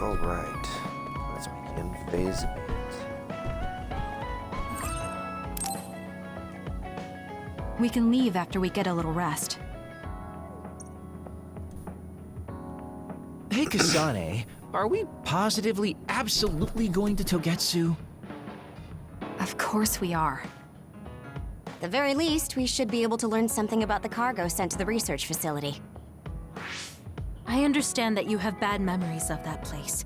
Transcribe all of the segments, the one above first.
Alright, let's begin phase 8. We can leave after we get a little rest. Hey, Kasane, are we positively, absolutely going to Togetsu? Of course we are. At the very least, we should be able to learn something about the cargo sent to the research facility. I understand that you have bad memories of that place.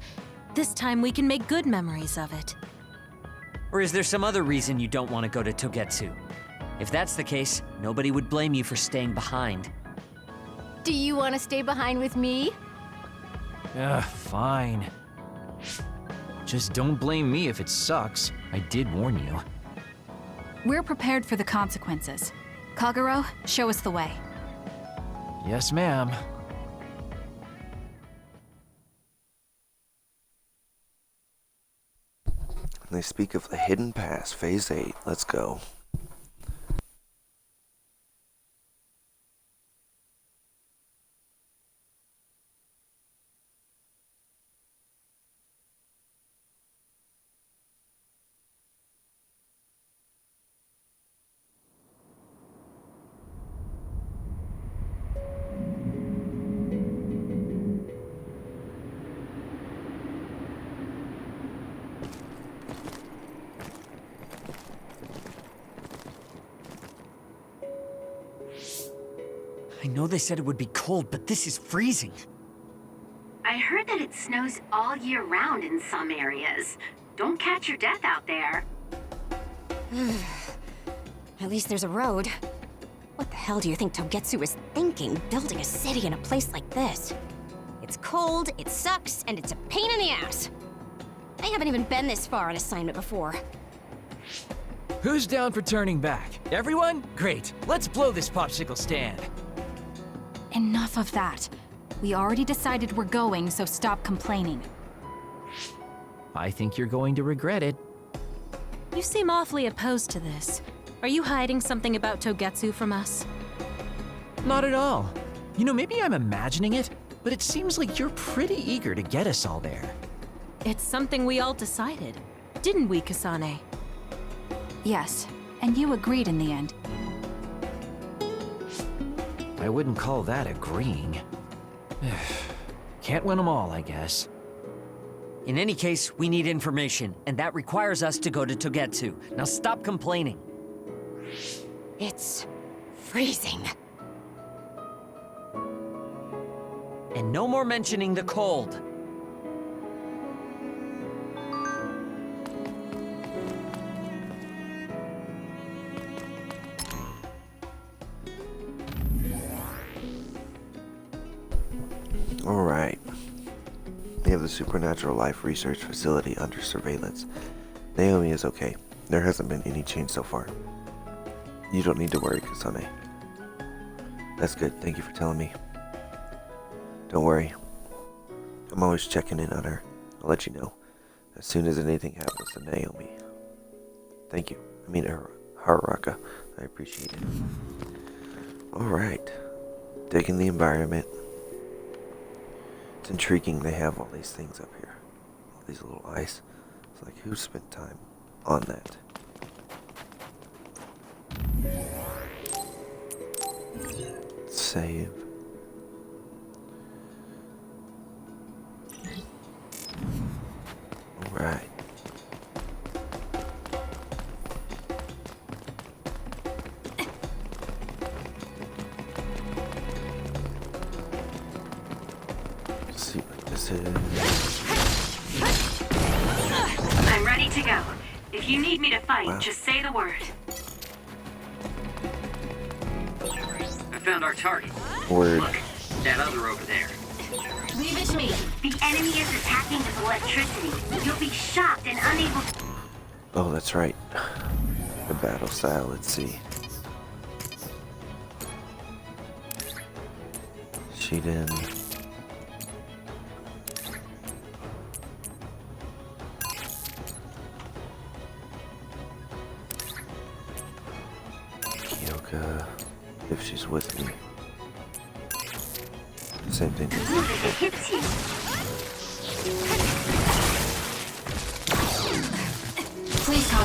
This time we can make good memories of it. Or is there some other reason you don't want to go to Togetsu? If that's the case, nobody would blame you for staying behind. Do you want to stay behind with me? Fine. Just don't blame me if it sucks. I did warn you. We're prepared for the consequences. Kagero, show us the way. Yes, ma'am. They speak of the hidden past, phase 8. Let's go. I know they said it would be cold, but this is freezing. I heard that it snows all year round in some areas. Don't catch your death out there. At least there's a road. What the hell do you think Togetsu is thinking, building a city in a place like this? It's cold, it sucks, and it's a pain in the ass. I haven't even been this far on assignment before. Who's down for turning back? Everyone? Great. Let's blow this popsicle stand. Enough of that. We already decided we're going, so stop complaining. I think you're going to regret it. You seem awfully opposed to this. Are you hiding something about Togetsu from us? Not at all. You know, maybe I'm imagining it, but it seems like you're pretty eager to get us all there. It's something we all decided. Didn't we, Kasane? Yes, and you agreed in the end. I wouldn't call that agreeing. Can't win them all, I guess. In any case, we need information, and that requires us to go to Togetsu. Now stop complaining. It's freezing. And no more mentioning the cold. Alright. They have the Supernatural Life Research Facility under surveillance. Naomi is okay. There hasn't been any change so far. You don't need to worry, Kasane. That's good. Thank you for telling me. Don't worry. I'm always checking in on her. I'll let you know as soon as anything happens to Naomi. Thank you. I mean, Haraka. I appreciate it. Alright. Digging the environment. It's intriguing they have all these things up here. All these little ice. It's like, who spent time on that? Save. Alright. Let's see what this is. I'm ready to go. If you need me to fight, Wow. just say the word. I found our target. Word. Look, that other over there. Leave it to me. The enemy is attacking with electricity. You'll be shocked and unable to... Oh, that's right. The battle style, let's see. Shiden. Kyoka, if she's with me. Same thing. Move if it hits you.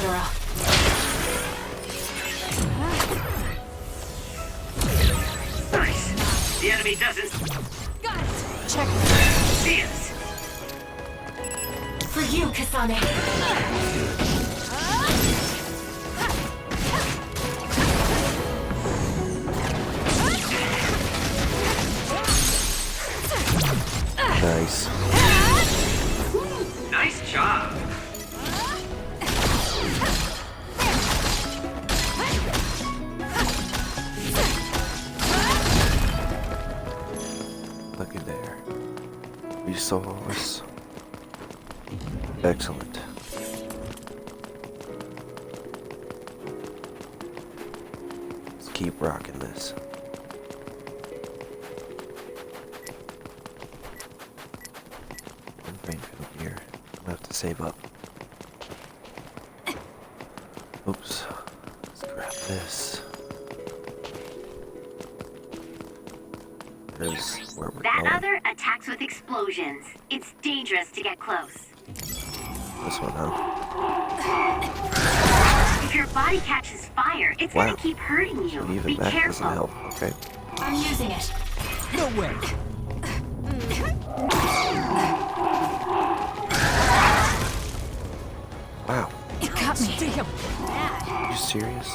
girl. Nice. The enemy doesn't Got it. Check. see us. For you, Kasane. Nice. Nice job. Looky there. Resource. Excellent. Let's keep rocking this. Brain field here. I'm gonna have to save up. Oops. Let's grab this. There's where we're That going. other attacks with explosions. It's dangerous to get close. This one, huh? If your body catches fire, it's Wow. gonna keep hurting you. And even Be that careful. doesn't help. Okay. I'm using it. No way. Wow. It got me. Damn. Are you serious?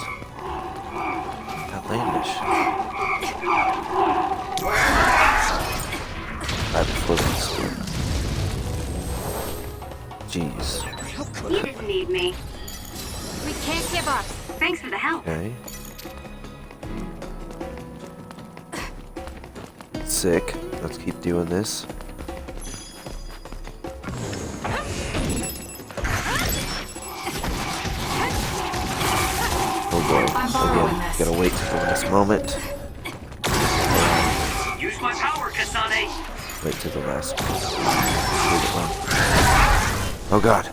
Outlandish. I before this. Jeez. You didn't need me. We can't give up. Thanks for the help. Okay. Sick. Let's keep doing this. Oh boy. I'm borrowing Again, this. gotta wait till the last moment. Use my power, Kasane. Wait till the last one. Oh god.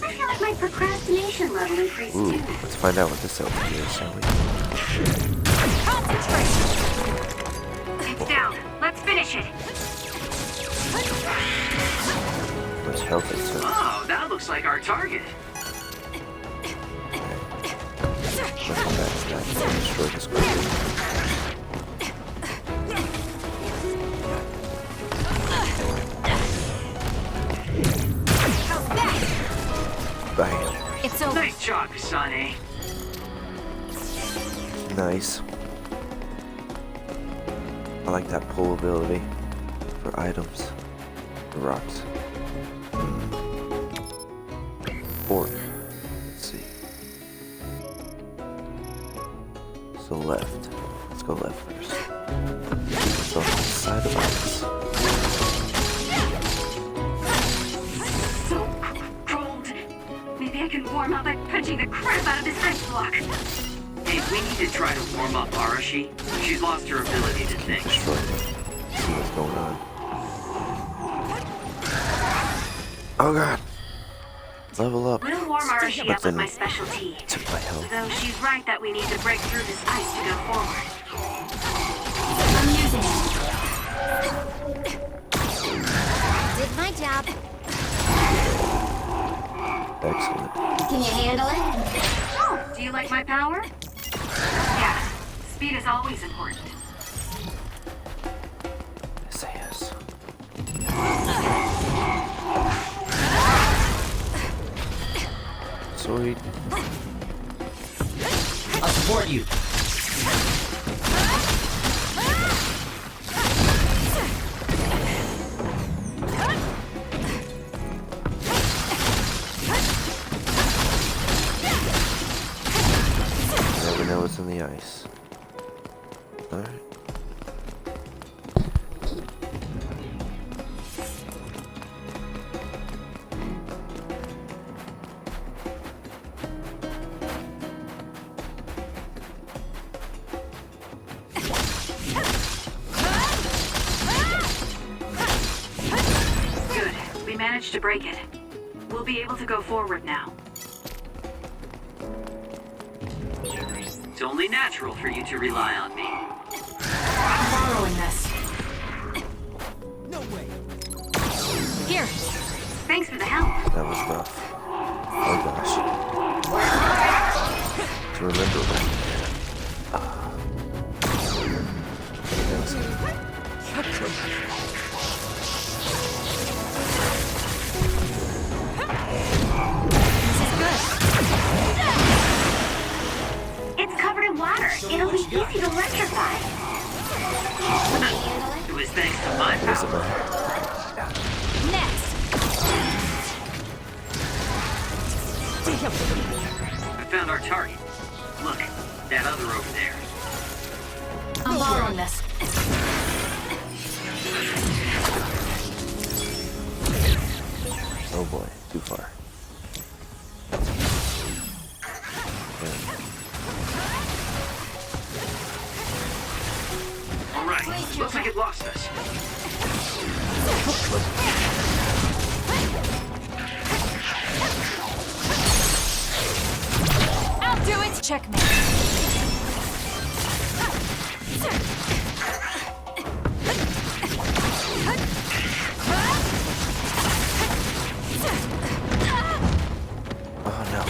I feel like my procrastination level increased Ooh, too. let's find out what this over here is, shall we? It's down. Let's finish it. Much health it took. Oh, that looks like our target. Nothing back to that. Destroy this quickly. Bam. It's over. Nice job, Kasane. Nice. I like that pull ability for items. The rocks. Fork. Let's see. So left. Let's go left first. So on the side of us. So cold. Maybe I can warm up by punching the crap out of this ice block. Hey, we need to try to warm up Arashi. She's lost her ability to think. Destroy it. See what's going on. Oh god. Level up. We'll warm Arashi But up with then my specialty. took my health. Though she's right that we need to break through this ice to go forward. I'm using it. Did my job. Excellent. Can you handle it? Oh, do you like my power? Yeah. Speed is always important. Yes. Sweet. I'll support you. Never know what's in the ice. Alright. Good. We managed to break it. We'll be able to go forward now. It's only natural for you to rely on me. I'm borrowing this. No way. Here. Thanks for the help. That was rough. Oh gosh. To remember right. It's covered in water. It'll be easy to electrify. It was thanks to my What is it, power. man? Next! I found our target. Look, that other over there. I'm borrowing this. Oh boy, too far. All right, looks like it lost us. I'll do it! Checkmate. Oh no.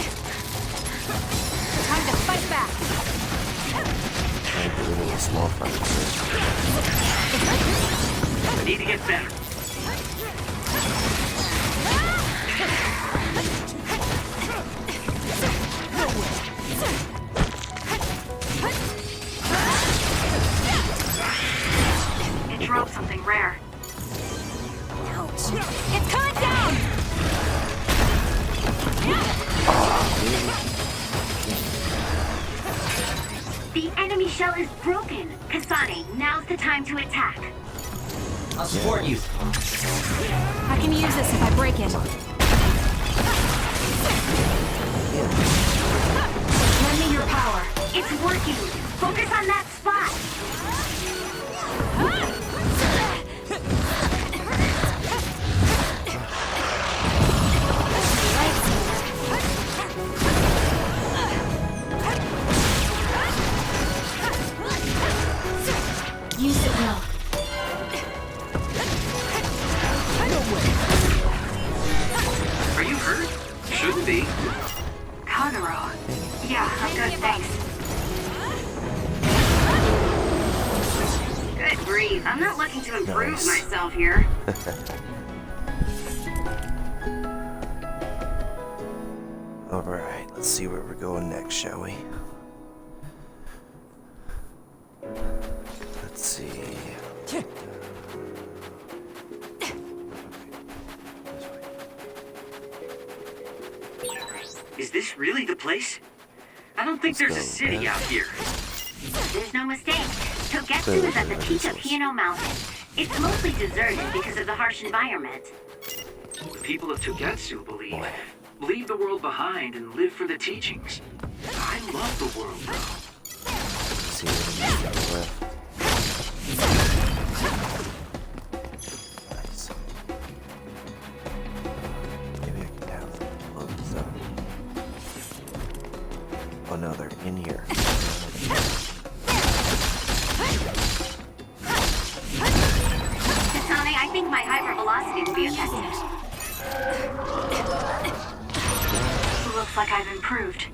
Time to fight back! I'm doing a small front. I need to get better. It dropped something rare. Ouch. It's coming down! The enemy shell is broken. Kasane, now's the time to attack. I'll support you. I can use this if I break it. Lend me your power. It's working. Focus on that spot. Use it well. Are you hurt? Shouldn't be. Kagero. Yeah, I'm good, thanks. Good grief. I'm not looking to improve Nice. myself here. Alright, let's see where we're going next, shall we? Let's see. Is this really the place? I don't think Let's there's a go, city man. out here. There's no mistake. Togetsu is at the peak of Hino Mountain. It's mostly deserted because of the harsh environment. The people of Togetsu believe. Leave the world behind and live for the teachings. I love the world, though. Let's see what we got left. Nice. Maybe I can have them load these up. Oh no, they're in here. Kasane, I think my hypervelocity will be effective. Looks like I've improved.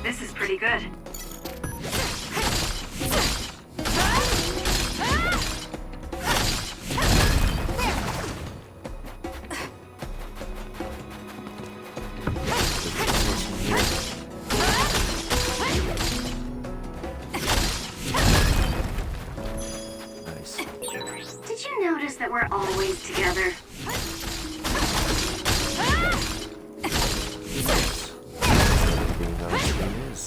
This is pretty good. Nice. Did you notice that we're always together? Being on the screen is.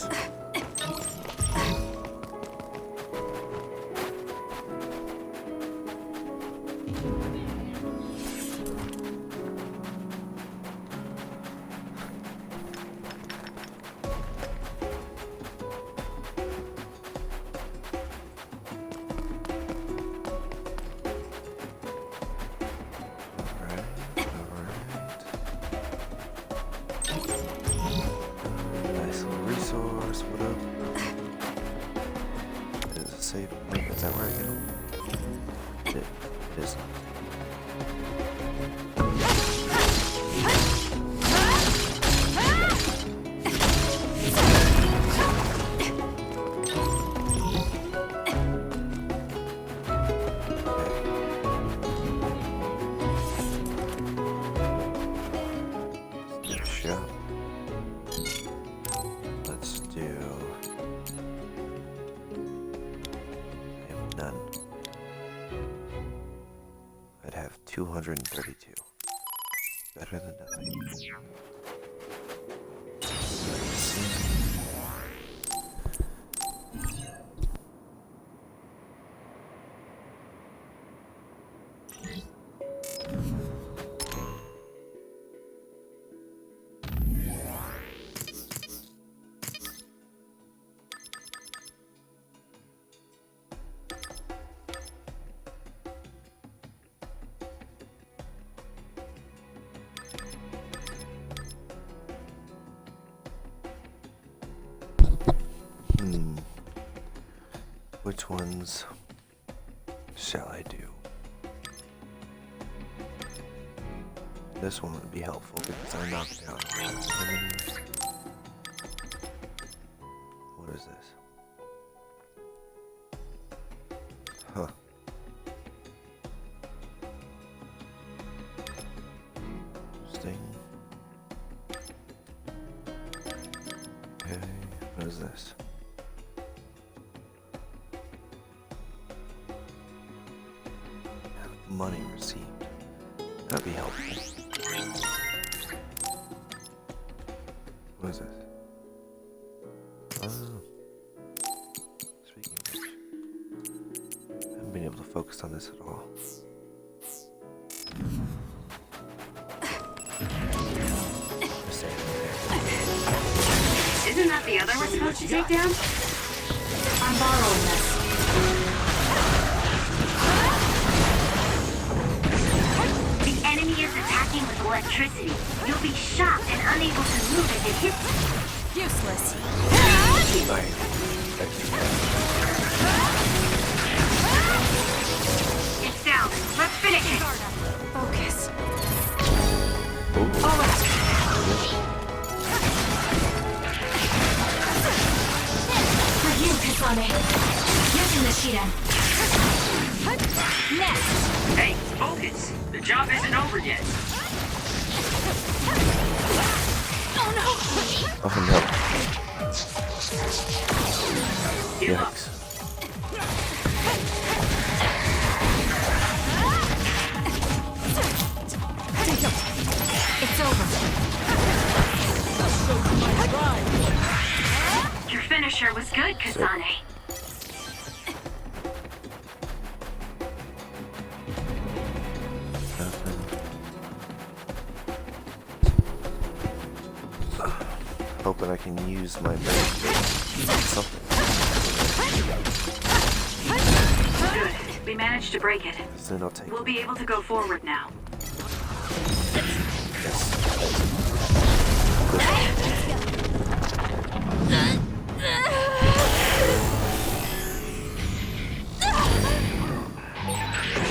Alright, alright. Nice little resource, what up? There's a save point? Is that where I go? It is. Let's do... I have none. I'd have 232. Better than nothing. Which ones shall I do? This one would be helpful because I knocked down enemies. What is this? Huh. Interesting. Okay, what is this? Money received. That'd be helpful. What is this? Oh. Speaking of which, I haven't been able to focus on this at all. Isn't that the other we're supposed to take down? I'm borrowing this. The enemy is attacking with electricity. You'll be shocked and unable to move if it hits you. Useless. It's down. Let's finish it. Focus. Oh. For you, Kasane. Using the Shiren. Next. Hey, focus! The job isn't over yet. Oh no! Oh no. Give up. Yikes. It's over. Your finisher was good, Kasane. Hoping I can use my brain to something. Good. We managed to break it. Then I'll take We'll be able to go forward now.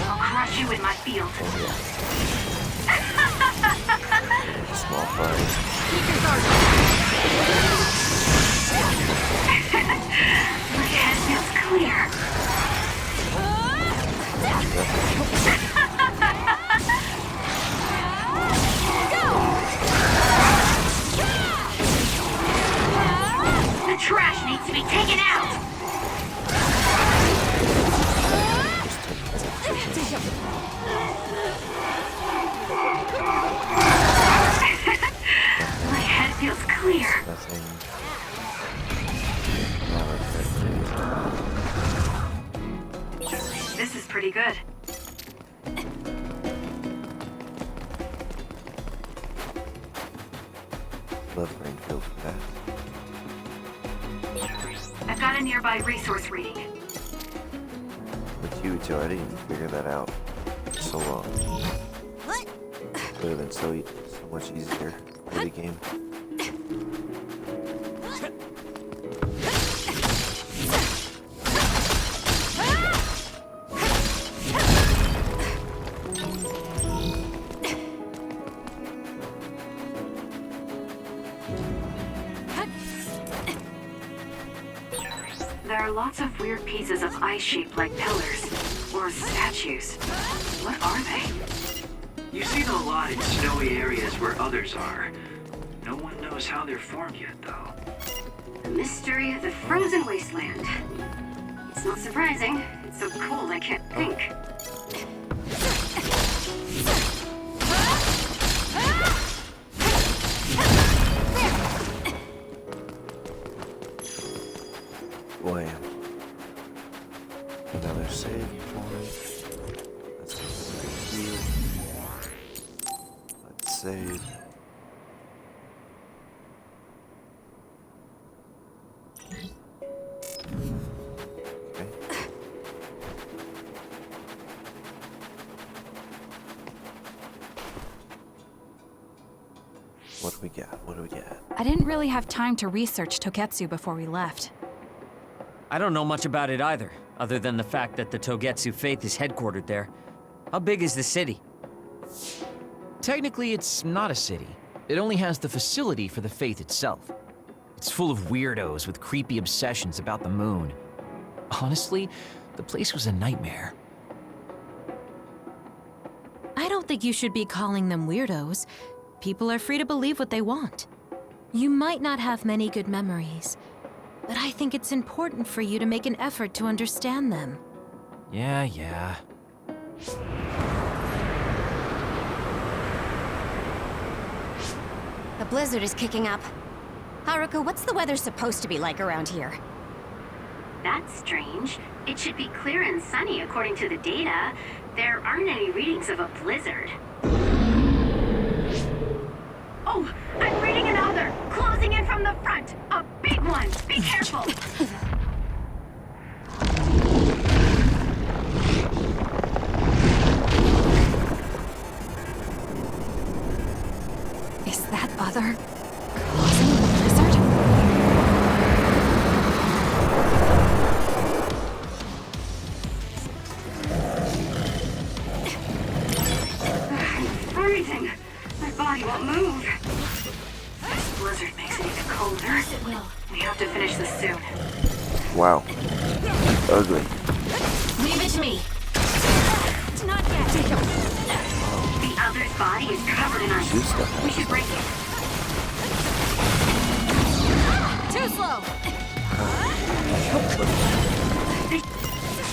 I'll crush you in my field. Small fries. My head feels clear. The trash needs to be taken out. My head feels clear. Nothing. This is pretty good. Love Rainfield for that. I've got a nearby resource reading. With you two, I didn't even figure that out for so long. What? Would have been so much easier for the game. There are lots of weird pieces of ice shaped like pillars, or statues. What are they? You see them a lot in snowy areas where others are. No one knows how they're formed yet, though. The mystery of the frozen wasteland. It's not surprising. It's so cold I can't think. Boy. Another save point. Let's go here. Let's save. Okay. What do we get? What do we get? I didn't really have time to research Togetsu before we left. I don't know much about it either, other than the fact that the Togetsu faith is headquartered there. How big is the city? Technically, it's not a city. It only has the facility for the faith itself. It's full of weirdos with creepy obsessions about the moon. Honestly, the place was a nightmare. I don't think you should be calling them weirdos. People are free to believe what they want. You might not have many good memories, but I think it's important for you to make an effort to understand them. Yeah. The blizzard is kicking up. Haruka, what's the weather supposed to be like around here? That's strange. It should be clear and sunny according to the data. There aren't any readings of a blizzard. Oh, I'm reading another! Closing in from the front! A big one! Be careful! Is that other causing the blizzard? I'm freezing. My body won't move. This blizzard makes it even colder. We have to finish this soon. Wow. Ugly. Leave it to me. Not yet. The other's body is covered in ice. Do stuff. We should break it. Too slow.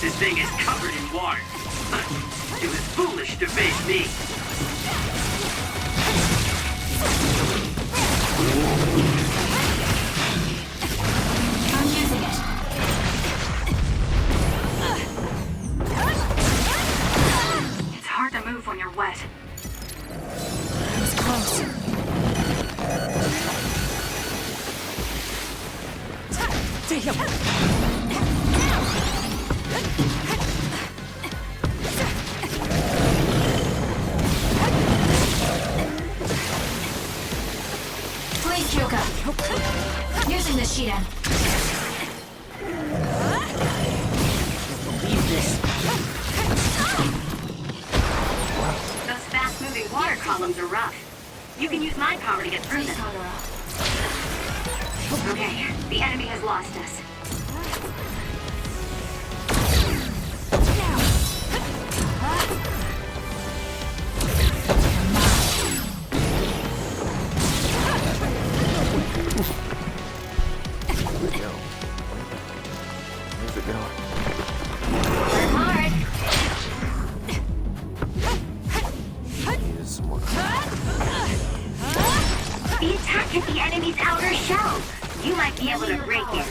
This thing is covered in water. It was foolish to face me. I'm using it. It's hard to move when you're wet. It was close. Please, Kyoka. Using the Shiden. Leave this. Those fast-moving water columns are rough. You can use my power to get through them. Okay, the enemy has lost us. Where's it going? Where's it going? Work hard. Use some more. The attack hit the enemy's outer shell. You might be able to break it.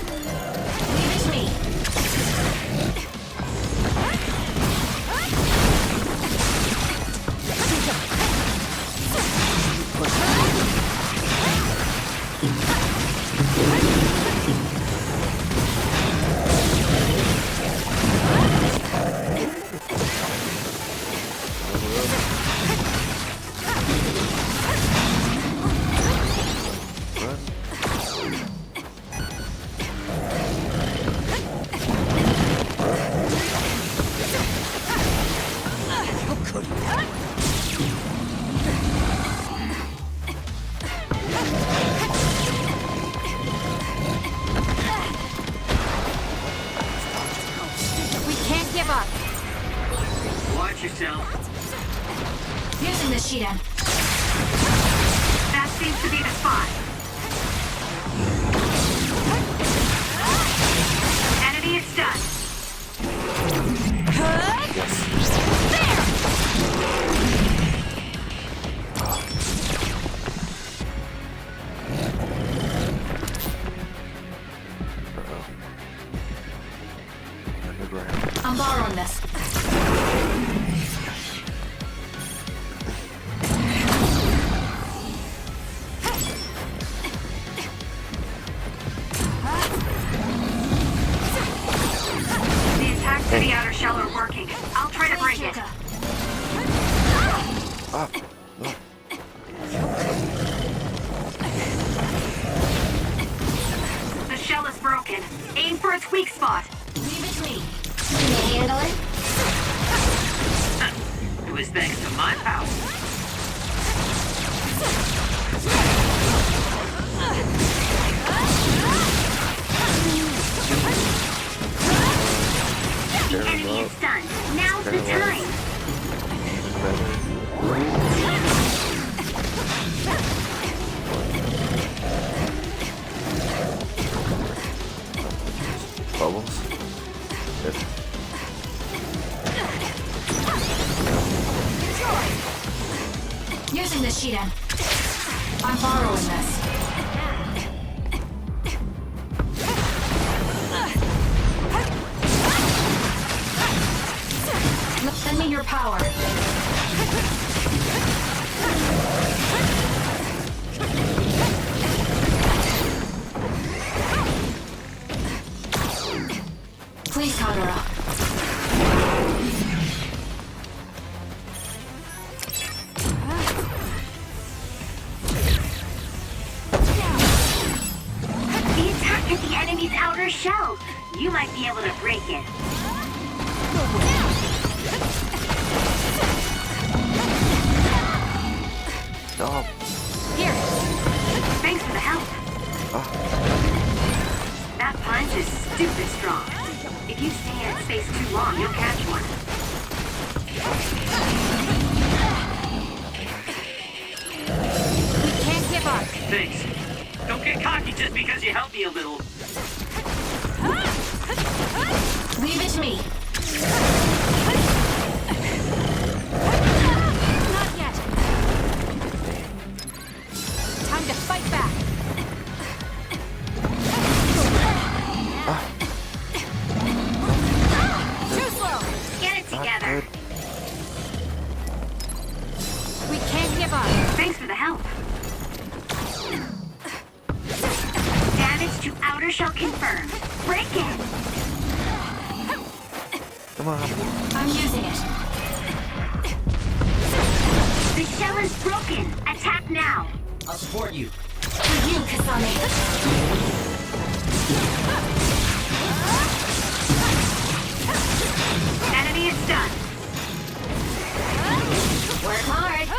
Leave it to me. Run. yourself. Using the Shiren. That seems to be the spot. Enemy is stunned. Underground. I'm borrowing this. The attacks to the outer shell are working. I'll try to break it. Ah, no. The shell is broken. Aim for its weak spot. Leave it to me. Can you handle it? It was thanks to my power. The enemy is stunned. Now's the time. Bubbles. Good. Using the Shiren. I'm borrowing this. Send me your power. Please, Kagura. The attack hit the enemy's outer shell. You might be able to break it. No. Here. Thanks for the help. Ah, That punch is stupid strong. If you stay in its space too long, you'll catch one. We can't give up. Thanks. Don't get cocky just because you helped me a little. Leave it to me. Not yet. Time to fight back. Too slow. Get it not together. good. We can't give up. Thanks for the help. Damage to outer shell confirmed. Break it. Come on. I'm using it. The shell is broken. Attack now. I'll support you. For you, Kasane. Enemy is stunned. Work hard.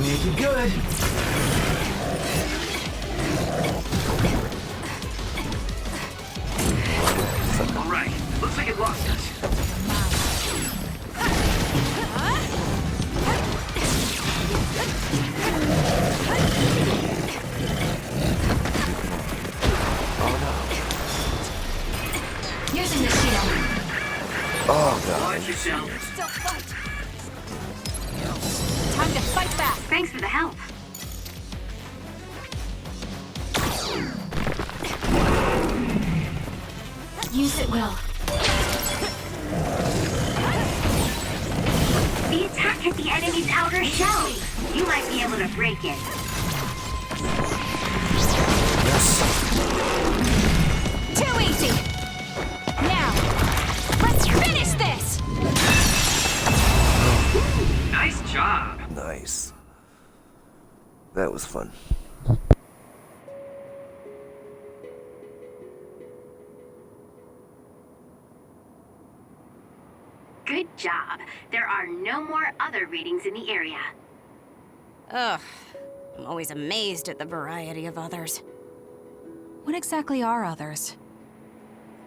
Make it good. All right. Looks like it lost us. Using the Shiren. Oh, God. Watch yourself. Still fight. Time to fight back. Thanks for the help. Use it well. The attack hit the enemy's outer shell. You might be able to break it. Too easy. Now, let's finish this. Nice job. Nice. That was fun. Good job. There are no more other readings in the area. Ugh. I'm always amazed at the variety of others. What exactly are others?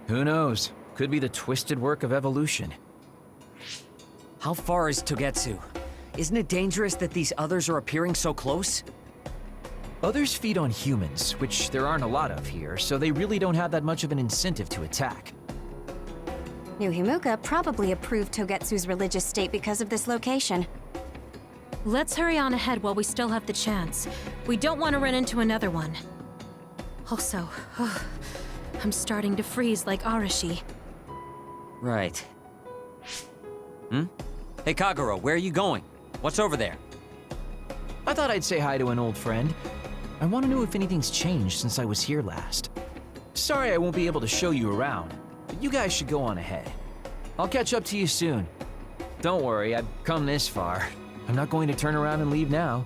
Who knows? Could be the twisted work of evolution. How far is Togetsu? Isn't it dangerous that these others are appearing so close? Others feed on humans, which there aren't a lot of here, so they really don't have that much of an incentive to attack. New Himuka probably approved Togetsu's religious state because of this location. Let's hurry on ahead while we still have the chance. We don't want to run into another one. Also, I'm starting to freeze like Arashi. Right. Hey Kagero, where are you going? What's over there? I thought I'd say hi to an old friend. I want to know if anything's changed since I was here last. Sorry I won't be able to show you around, but you guys should go on ahead. I'll catch up to you soon. Don't worry, I've come this far. I'm not going to turn around and leave now.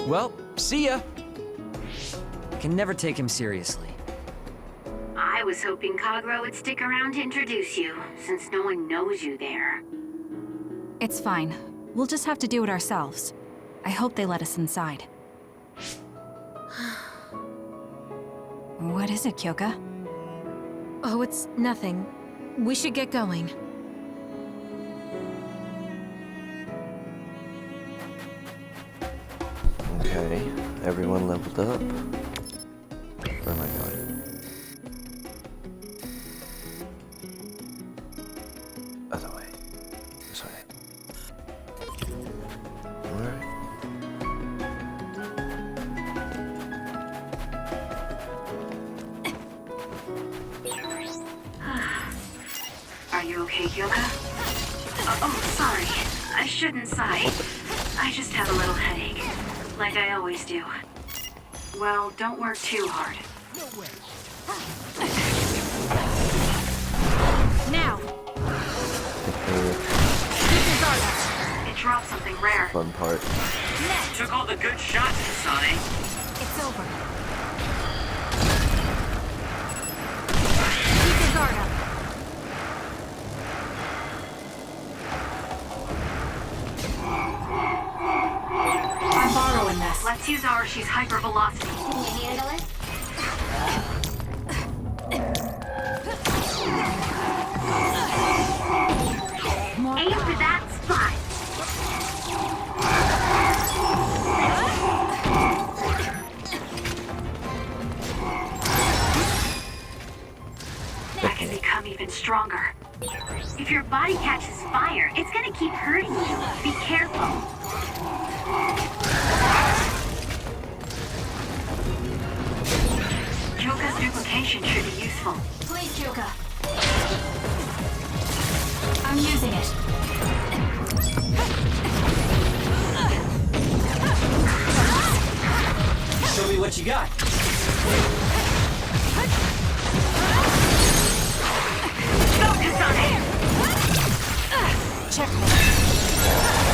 Well, see ya! I can never take him seriously. I was hoping Kagero would stick around to introduce you, since no one knows you there. It's fine. We'll just have to do it ourselves. I hope they let us inside. What is it, Kyoka? Oh, it's nothing. We should get going. Okay, everyone leveled up. Where am I going? Other way. This way. Alright. Are you okay, Kyoka? Oh, sorry. I shouldn't sigh. I just have a little headache, like I always do. Well, don't work too hard. Now! Keep your guard up. It dropped something rare. Fun part. Next! Took all the good shots, Kasane. It's over. Keep your guard up. I'm borrowing this. Let's use Arashi's hypervelocity. Can you handle it? Aim for that spot. That can become even stronger. If your body catches fire, it's gonna keep hurting you. Be careful. Kyoka's duplication should be useful. Please, Kyoka. I'm using it. Show me what you got. Go, Kasane! Check.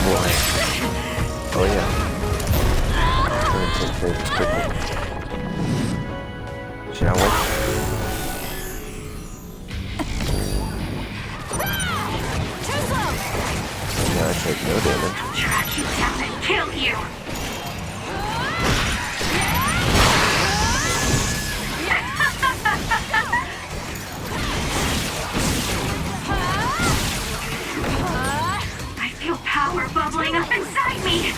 Boy. Oh yeah. I'm gonna take care of this quickly. Shall we? And now I take no damage. Track you down and kill you! I feel power bubbling up inside me!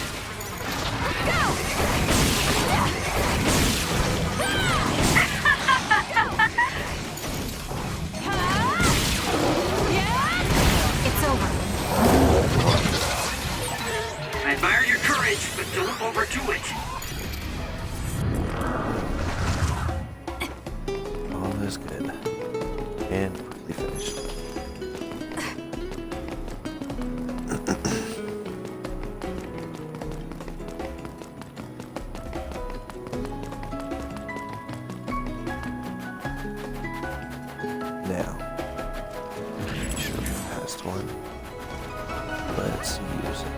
It's over. I admire your courage, but don't overdo it. All is good. And quickly finished. Now, make sure we passed one. Let's use it.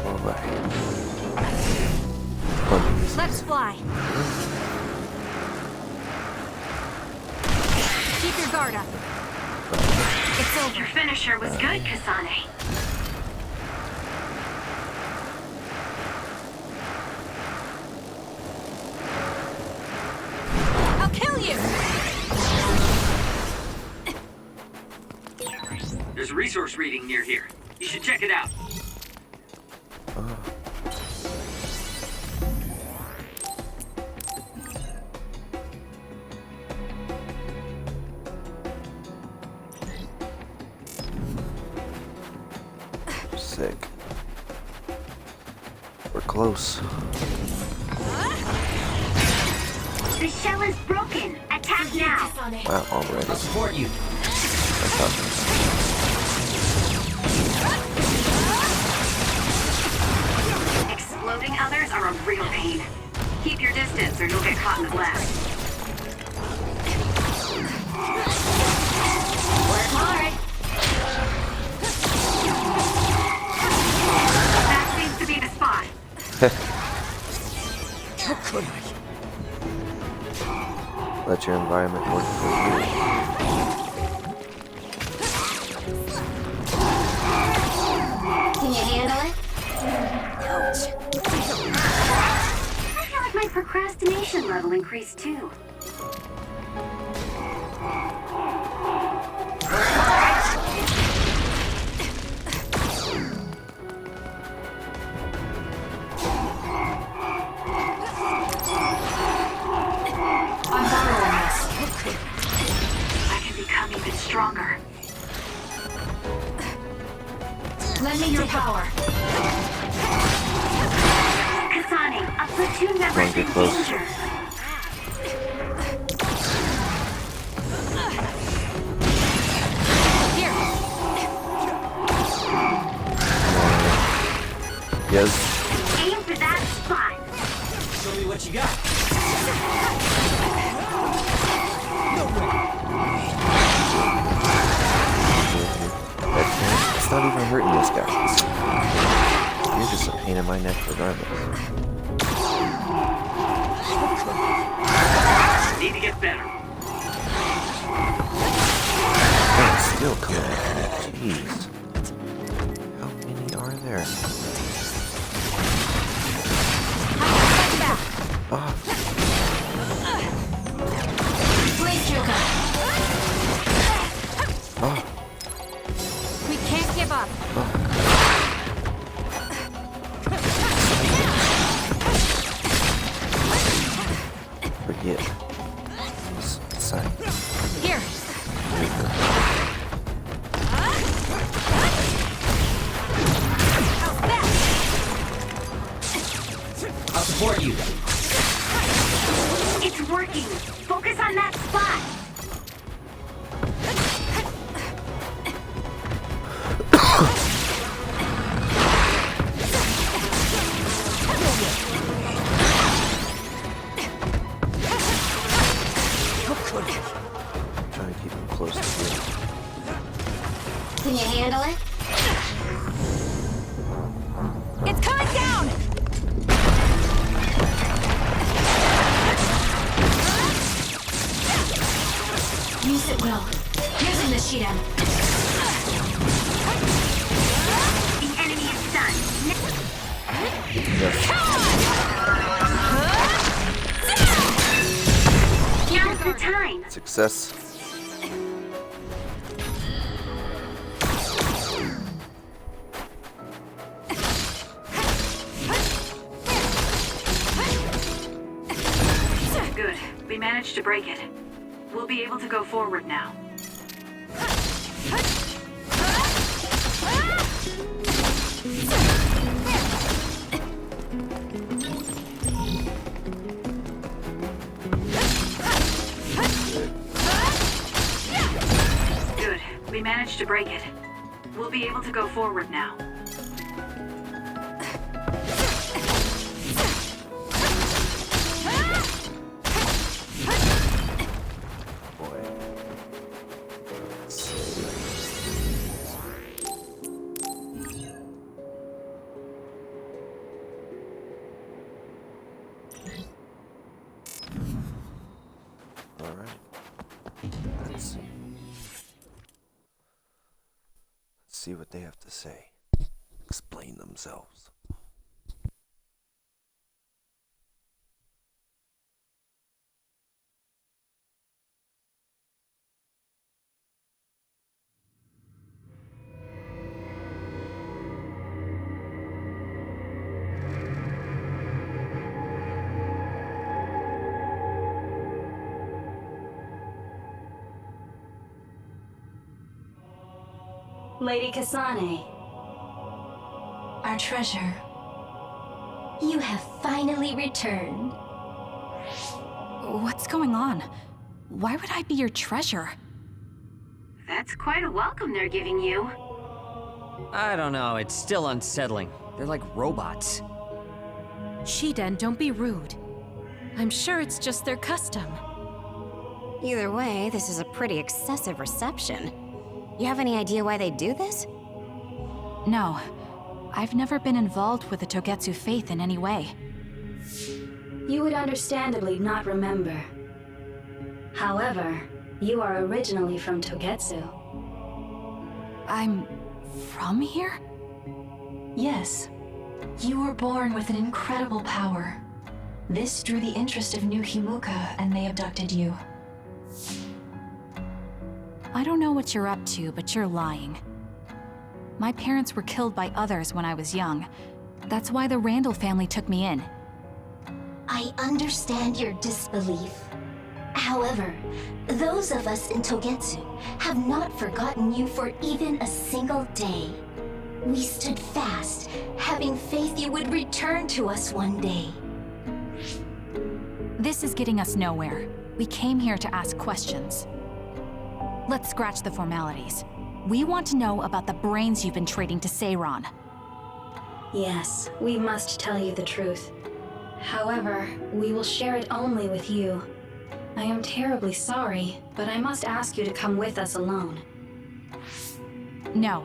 Alright. Let's fly. Keep your guard up. It's over. Your finisher was good, Kasane. There's a resource reading near here. You should check it out. Sick. We're close. The shell is broken. Attack now. Wow, already. I'll support you. That's not Exploding others are a real pain. Keep your distance or you'll get caught in the blast. Work hard. That seems to be the spot. Let your environment work for you. Can you handle it? Ouch. I feel like my procrastination level increased too. I'm borrowing this. I can become even stronger. Lend me your power. Kasane, a platoon member's in Get close. danger. Here. Yes. Aim for that spot. Show me what you got. It's not even hurting this guy. You're just a pain in my neck regardless. Need to get better. Oh, it's still coming at me. Jeez. How many are there? Ah, Please, Juka. ah, We can't give up. forget. Sorry. Here. I'll support you. It's working. Focus on that spot. Trying to keep him close to you. Can you handle it? It's coming down! Use it well. Using the Shiren. The enemy is stunned. Yes. Now's the time. Success. Good. We managed to break it. We'll be able to go forward now. Good. We managed to break it. We'll be able to go forward now. Boy. All right. Let's see what they have to say. Explain themselves. Lady Kasane. Our treasure. You have finally returned. What's going on? Why would I be your treasure? That's quite a welcome they're giving you. I don't know, it's still unsettling. They're like robots. Shiden, don't be rude. I'm sure it's just their custom. Either way, this is a pretty excessive reception. You have any idea why they do this? No. I've never been involved with the Togetsu faith in any way. You would understandably not remember. However, you are originally from Togetsu. I'm from here? Yes. You were born with an incredible power. This drew the interest of New Himuka, and they abducted you. I don't know what you're up to, but you're lying. My parents were killed by others when I was young. That's why the Randall family took me in. I understand your disbelief. However, those of us in Togetsu have not forgotten you for even a single day. We stood fast, having faith you would return to us one day. This is getting us nowhere. We came here to ask questions. Let's scratch the formalities. We want to know about the brains you've been trading to Seiron. Yes, we must tell you the truth. However, we will share it only with you. I am terribly sorry, but I must ask you to come with us alone. No.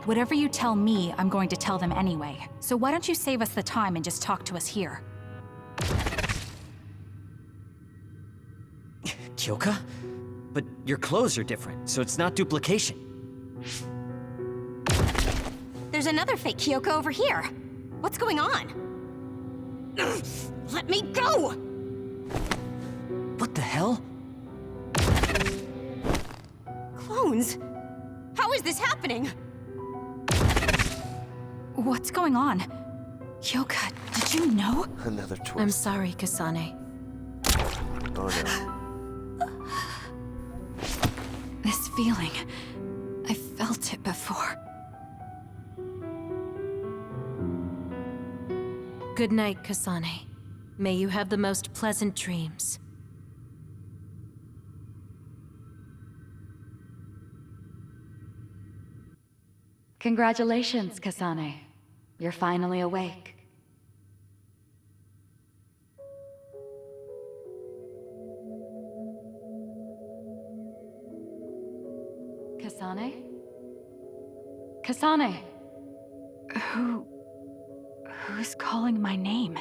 Whatever you tell me, I'm going to tell them anyway. So why don't you save us the time and just talk to us here? Kyoka? But your clothes are different, so it's not duplication. There's another fake Kyoko over here. What's going on? Let me go! What the hell? Clones? How is this happening? What's going on? Kyoka, did you know? Another twist. I'm sorry, Kasane. Oh no. This feeling, I felt it before. Good night, Kasane. May you have the most pleasant dreams. Congratulations, Kasane. You're finally awake. Kasane? Kasane! Who's calling my name?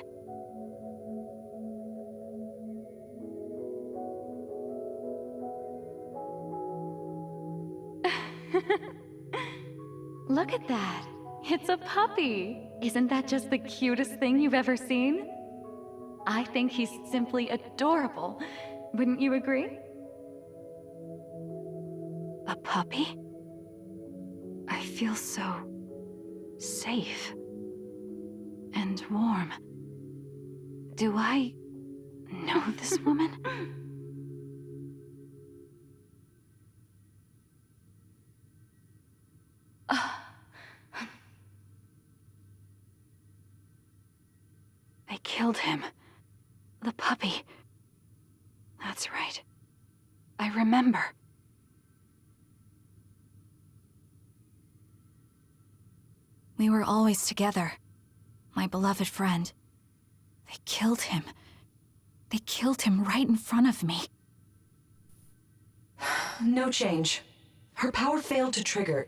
Look at that! It's a puppy! Isn't that just the cutest thing you've ever seen? I think he's simply adorable. Wouldn't you agree? A puppy? I feel so safe and warm. Do I know this woman? They killed him. The puppy. That's right. I remember. We were always together. My beloved friend. They killed him. They killed him right in front of me. No change. Her power failed to trigger.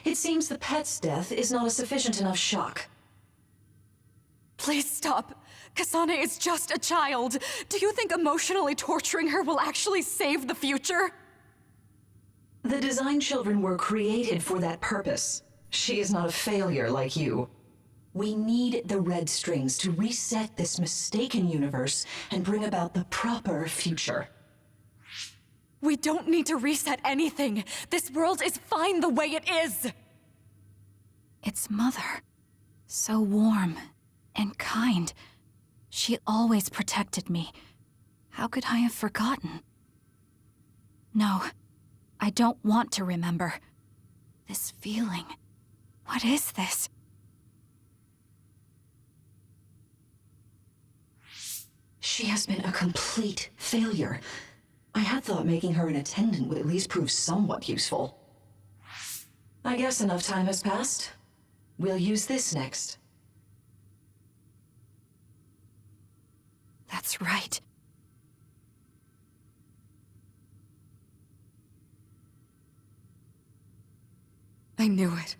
It seems the pet's death is not a sufficient enough shock. Please stop. Kasane is just a child. Do you think emotionally torturing her will actually save the future? The design children were created for that purpose. She is not a failure like you. We need the red strings to reset this mistaken universe and bring about the proper future. We don't need to reset anything. This world is fine the way it is. It's Mother. So warm and kind. She always protected me. How could I have forgotten? No, I don't want to remember. This feeling. What is this? She has been a complete failure. I had thought making her an attendant would at least prove somewhat useful. I guess enough time has passed. We'll use this next. That's right. I knew it.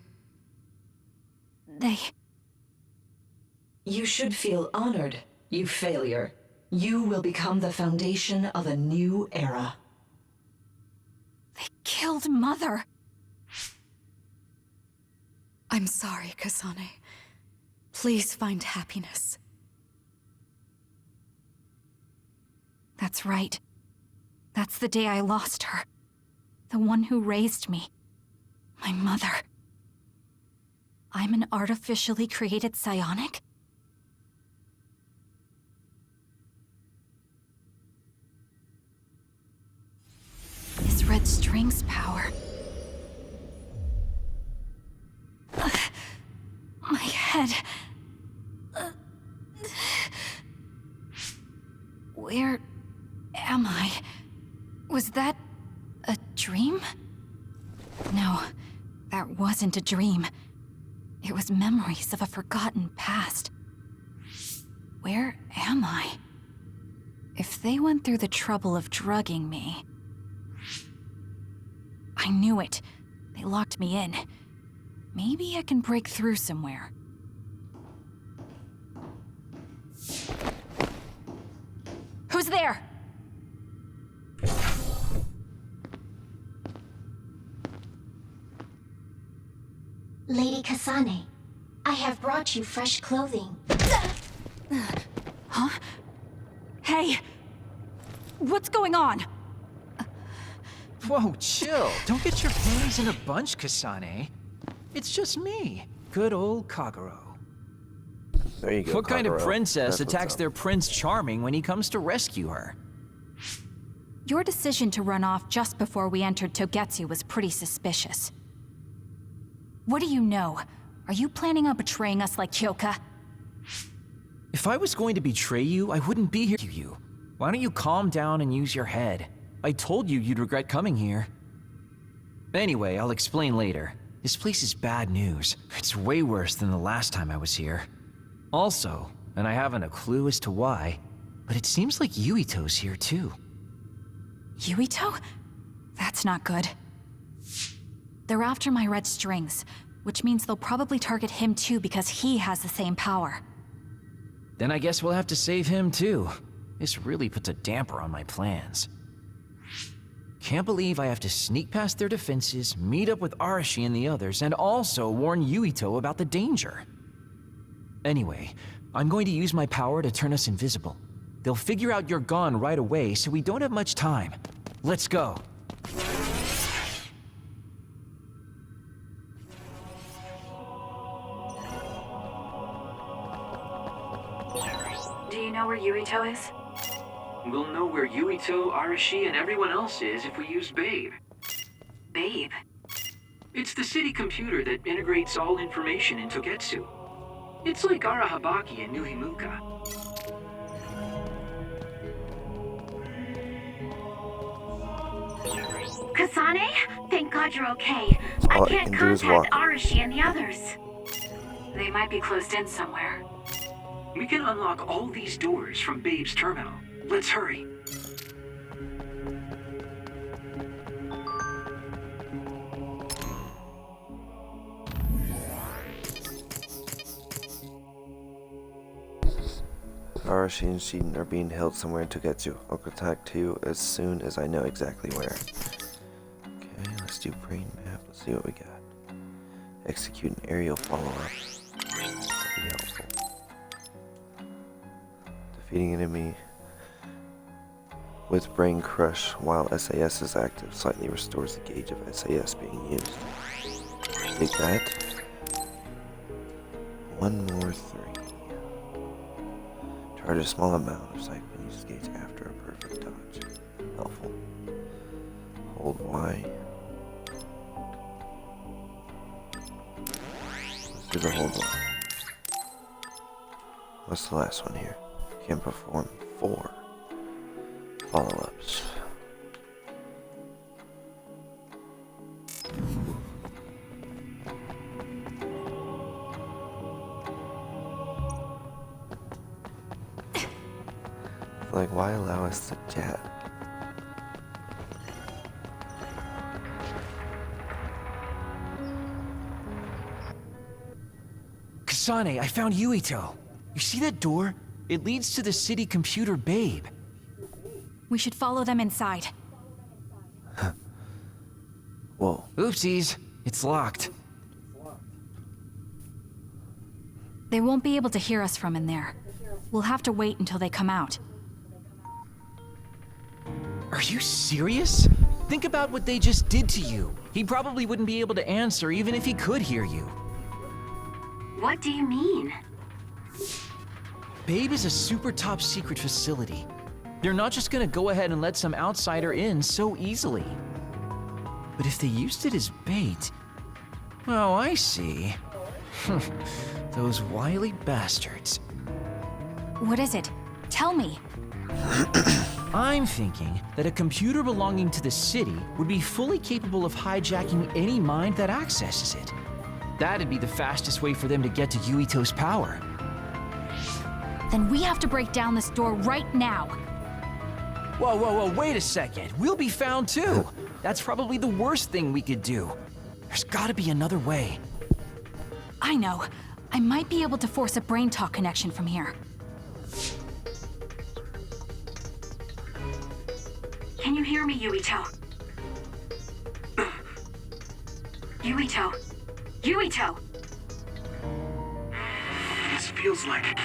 You should feel honored, you failure. You will become the foundation of a new era. They killed Mother. I'm sorry, Kasane. Please find happiness. That's right. That's the day I lost her. The one who raised me. My mother. I'm an artificially created psionic? This red string's power. My head. Where am I? Was that a dream? No, that wasn't a dream. It was memories of a forgotten past. Where am I? If they went through the trouble of drugging me... I knew it. They locked me in. Maybe I can break through somewhere. Who's there? Lady Kasane, I have brought you fresh clothing. Huh? Hey! What's going on? Whoa, chill. Don't get your panties in a bunch, Kasane. It's just me. Good old Kagero. There you go, What kind of Kagero. princess That's what's attacks up. their Prince Charming when he comes to rescue her? Your decision to run off just before we entered Togetsu was pretty suspicious. What do you know? Are you planning on betraying us like Kyoka? If I was going to betray you, I wouldn't be here to you. Why don't you calm down and use your head? I told you you'd regret coming here. Anyway, I'll explain later. This place is bad news. It's way worse than the last time I was here. Also, and I haven't a clue as to why, but it seems like Yuito's here too. Yuito? That's not good. They're after my red strings, which means they'll probably target him too because he has the same power. Then I guess we'll have to save him too. This really puts a damper on my plans. Can't believe I have to sneak past their defenses, meet up with Arashi and the others, and also warn Yuito about the danger. Anyway, I'm going to use my power to turn us invisible. They'll figure out you're gone right away, so we don't have much time. Let's go. Do you know where Yuito is? We'll know where Yuito, Arashi, and everyone else is if we use Babe. Babe? It's the city computer that integrates all information in Togetsu. It's like Arahabaki and New Himuka. Kasane? Thank God you're okay. I All you can't can do is contact walk. Arashi and the others. They might be closed in somewhere. We can unlock all these doors from Babe's terminal. Let's hurry. Arashi and Shiden are being held somewhere in Togetsu. I'll contact you as soon as I know exactly where. Okay, let's do brain map. Let's see what we got. Execute an aerial follow-up. That'd be helpful. Defeating enemy with brain crush while SAS is active slightly restores the gauge of SAS being used. Take that. One more 3. Charge a small amount of sight when uses gauge after a perfect dodge. Helpful. Hold Y. Do the hold one. What's the last one here? Can perform 4 follow-ups. Like, why allow us to chat? Kasane, I found Yuito. You see that door? It leads to the city computer babe. We should follow them inside. Whoa. Oopsies, it's locked. They won't be able to hear us from in there. We'll have to wait until they come out. Are you serious? Think about what they just did to you. He probably wouldn't be able to answer even if he could hear you. What do you mean? Babe is a super top secret facility. They're not just gonna go ahead and let some outsider in so easily. But if they used it as bait... Oh, I see. Those wily bastards. What is it? Tell me. I'm thinking that a computer belonging to the city would be fully capable of hijacking any mind that accesses it. That'd be the fastest way for them to get to Yuito's power. Then we have to break down this door right now. Whoa, wait a second. We'll be found too. That's probably the worst thing we could do. There's gotta be another way. I know. I might be able to force a brain talk connection from here. Can you hear me, Yuito? Yuito! Yuito! This feels like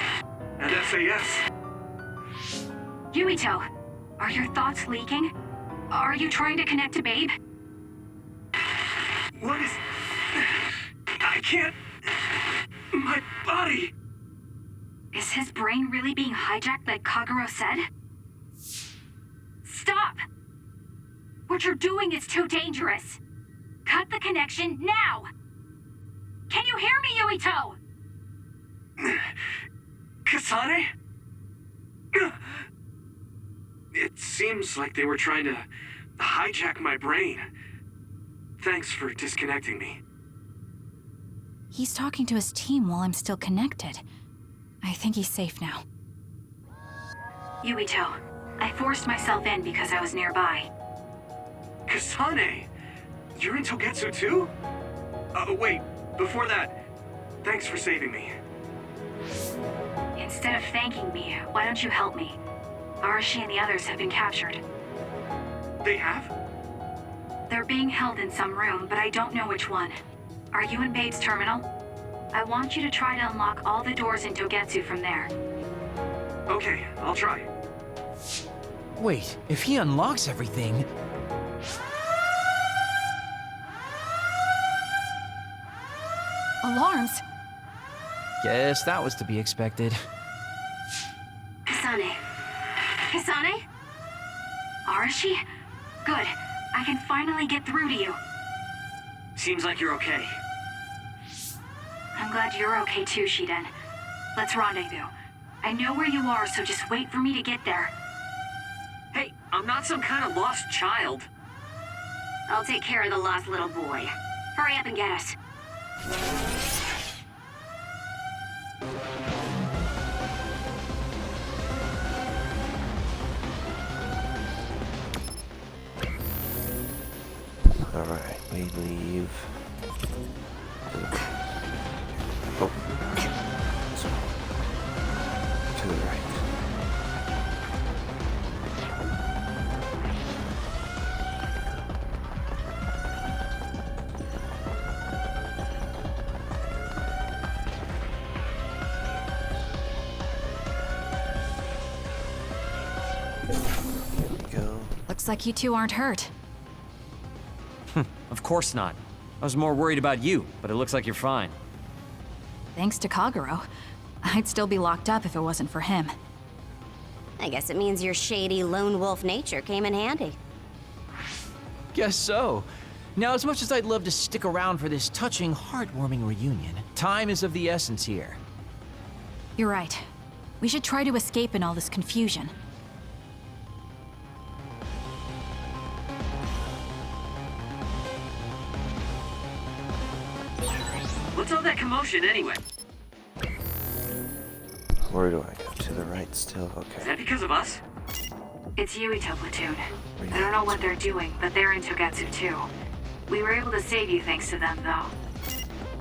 an SAS. Yuito! Are your thoughts leaking? Are you trying to connect to Babe? What is... I can't... My body... Is his brain really being hijacked like Kagero said? Stop! What you're doing is too dangerous. Cut the connection now! Can you hear me, Yuito? Kasane? It seems like they were trying to hijack my brain. Thanks for disconnecting me. He's talking to his team while I'm still connected. I think he's safe now. Yuito, I forced myself in because I was nearby. Kasane! You're in Togetsu too? Wait, before that, thanks for saving me. Instead of thanking me, why don't you help me? Arashi and the others have been captured. They have? They're being held in some room, but I don't know which one. Are you in Babe's terminal? I want you to try to unlock all the doors in Togetsu from there. Okay, I'll try. Wait, if he unlocks everything... Alarms? Guess that was to be expected. Kasane. Kasane? Arashi? Good. I can finally get through to you. Seems like you're okay. I'm glad you're okay too, Shiden. Let's rendezvous. I know where you are, so just wait for me to get there. Hey, I'm not some kind of lost child. I'll take care of the lost little boy. Hurry up and get us. Alright, we leave. Oh. To the right. Here we go. Looks like you two aren't hurt. Of course not. I was more worried about you, but it looks like you're fine. Thanks to Kagero. I'd still be locked up if it wasn't for him. I guess it means your shady lone wolf nature came in handy. Guess so. Now, as much as I'd love to stick around for this touching, heartwarming reunion, time is of the essence here. You're right. We should try to escape in all this confusion. What's all that commotion anyway? Where do I go? To the right still? Is Okay. that because of us? It's Yuito Platoon. I don't know what they're doing, but they're in Togetsu too. We were able to save you thanks to them, though.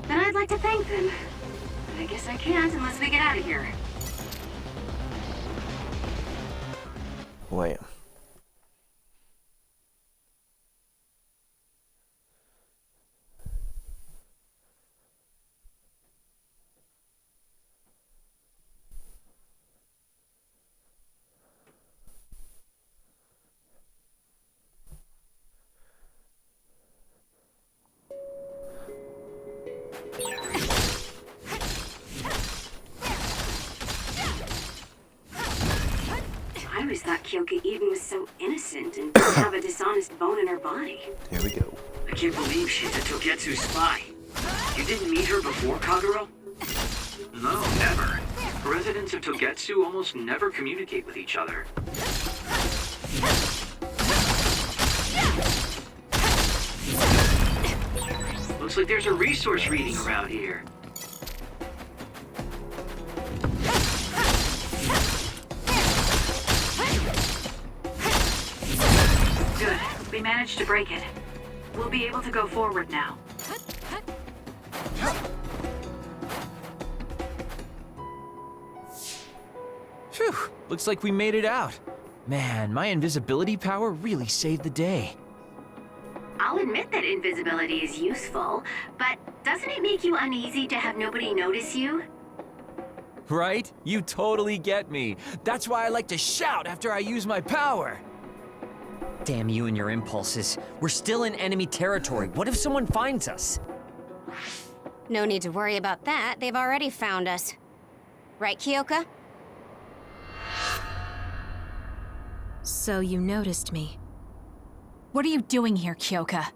And I'd like to thank them. But I guess I can't unless we get out of here. Wham. I always thought Kyoka Eden was so innocent and didn't have a dishonest bone in her body. Here we go. I can't believe she's a Togetsu spy. You didn't meet her before, Kagero? No, never. Residents of Togetsu almost never communicate with each other. Looks like there's a resource reading around here. Good. We managed to break it. We'll be able to go forward now. Phew, looks like we made it out. Man, my invisibility power really saved the day. I'll admit that invisibility is useful, but doesn't it make you uneasy to have nobody notice you? Right? You totally get me. That's why I like to shout after I use my power. Damn you and your impulses. We're still in enemy territory. What if someone finds us? No need to worry about that. They've already found us. Right, Kyoka? So you noticed me. What are you doing here, Kyoka?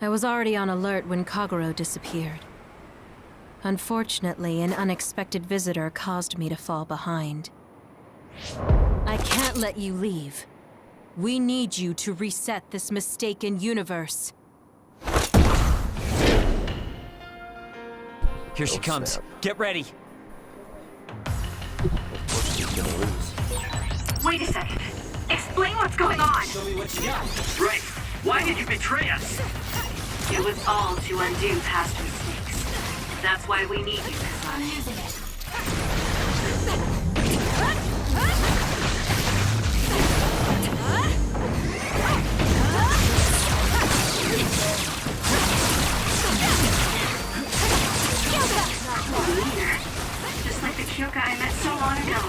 I was already on alert when Kagero disappeared. Unfortunately, an unexpected visitor caused me to fall behind. I can't let you leave. We need you to reset this mistaken universe. Here she comes. Snap. Get ready. Of course she's gonna lose. Wait a second. Explain what's going on. Right. Why did you betray us? It was all to undo past mistakes. That's why we need you, Kasane. Just like the Kyoka I met so long ago.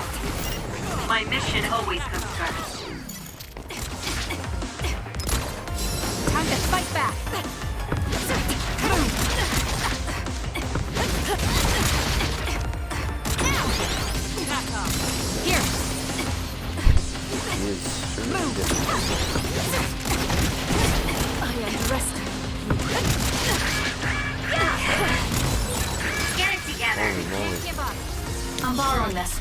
My mission always comes first. Time to fight back! Here! He is surely different. I underestimate. Get it together. Holy moly. I'm borrowing this.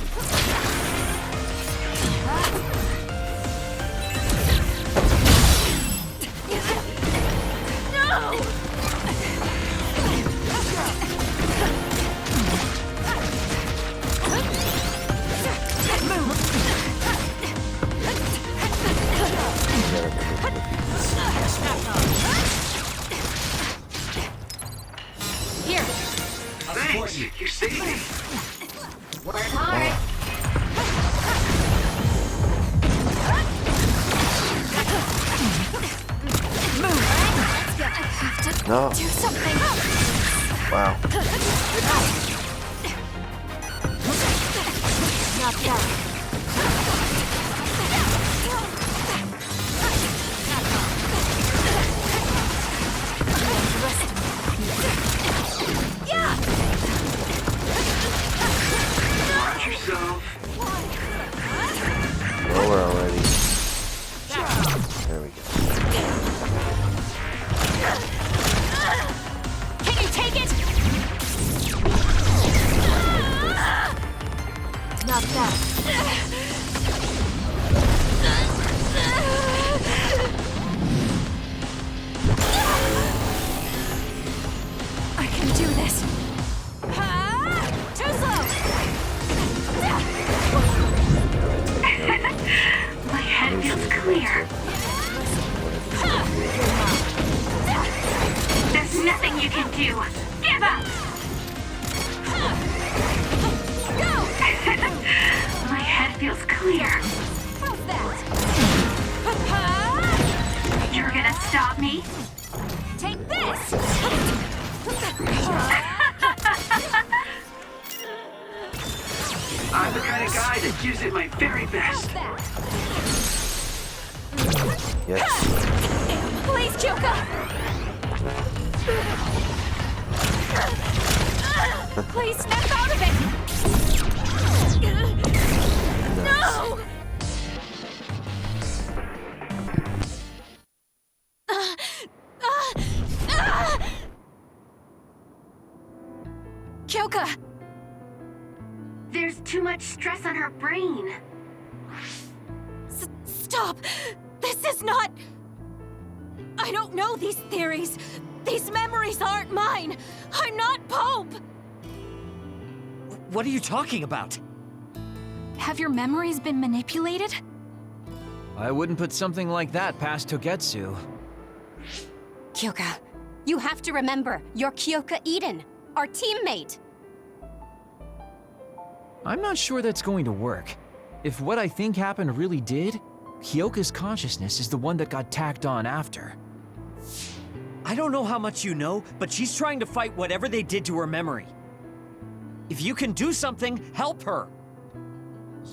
Here! Thanks. You saved me. Work hard! No. Do something! Wow. Not bad. Watch yourself. Lower already. There we go. can do this! Too slow! My head feels clear. There's nothing you can do. Give up! Go! My head feels clear. How's that? You're gonna stop me? Take this! I'm the kind of guy that gives it my very best. Yes. Please, Kyoka! Please snap out of it! No! Kyoka! There's too much stress on her brain. Stop! This is not... I don't know these theories. These memories aren't mine. I'm not Pope! What are you talking about? Have your memories been manipulated? I wouldn't put something like that past Togetsu. Kyoka, you have to remember, you're Kyoka Eden, our teammate. I'm not sure that's going to work. If what I think happened really did, Kyoka's consciousness is the one that got tacked on after. I don't know how much you know, but she's trying to fight whatever they did to her memory. If you can do something, help her!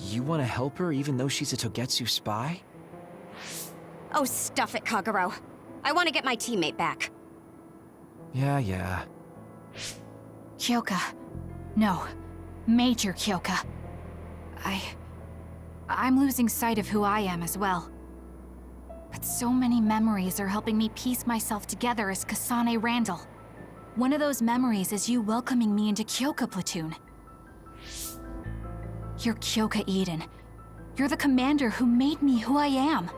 You want to help her even though she's a Togetsu spy? Oh, stuff it, Kagero. I want to get my teammate back. Yeah. Kyoka. No. Major Kyoka. I'm losing sight of who I am as well. But so many memories are helping me piece myself together as Kasane Randall. One of those memories is you welcoming me into Kyoka Platoon. You're Kyoka Eden. You're the commander who made me who I am.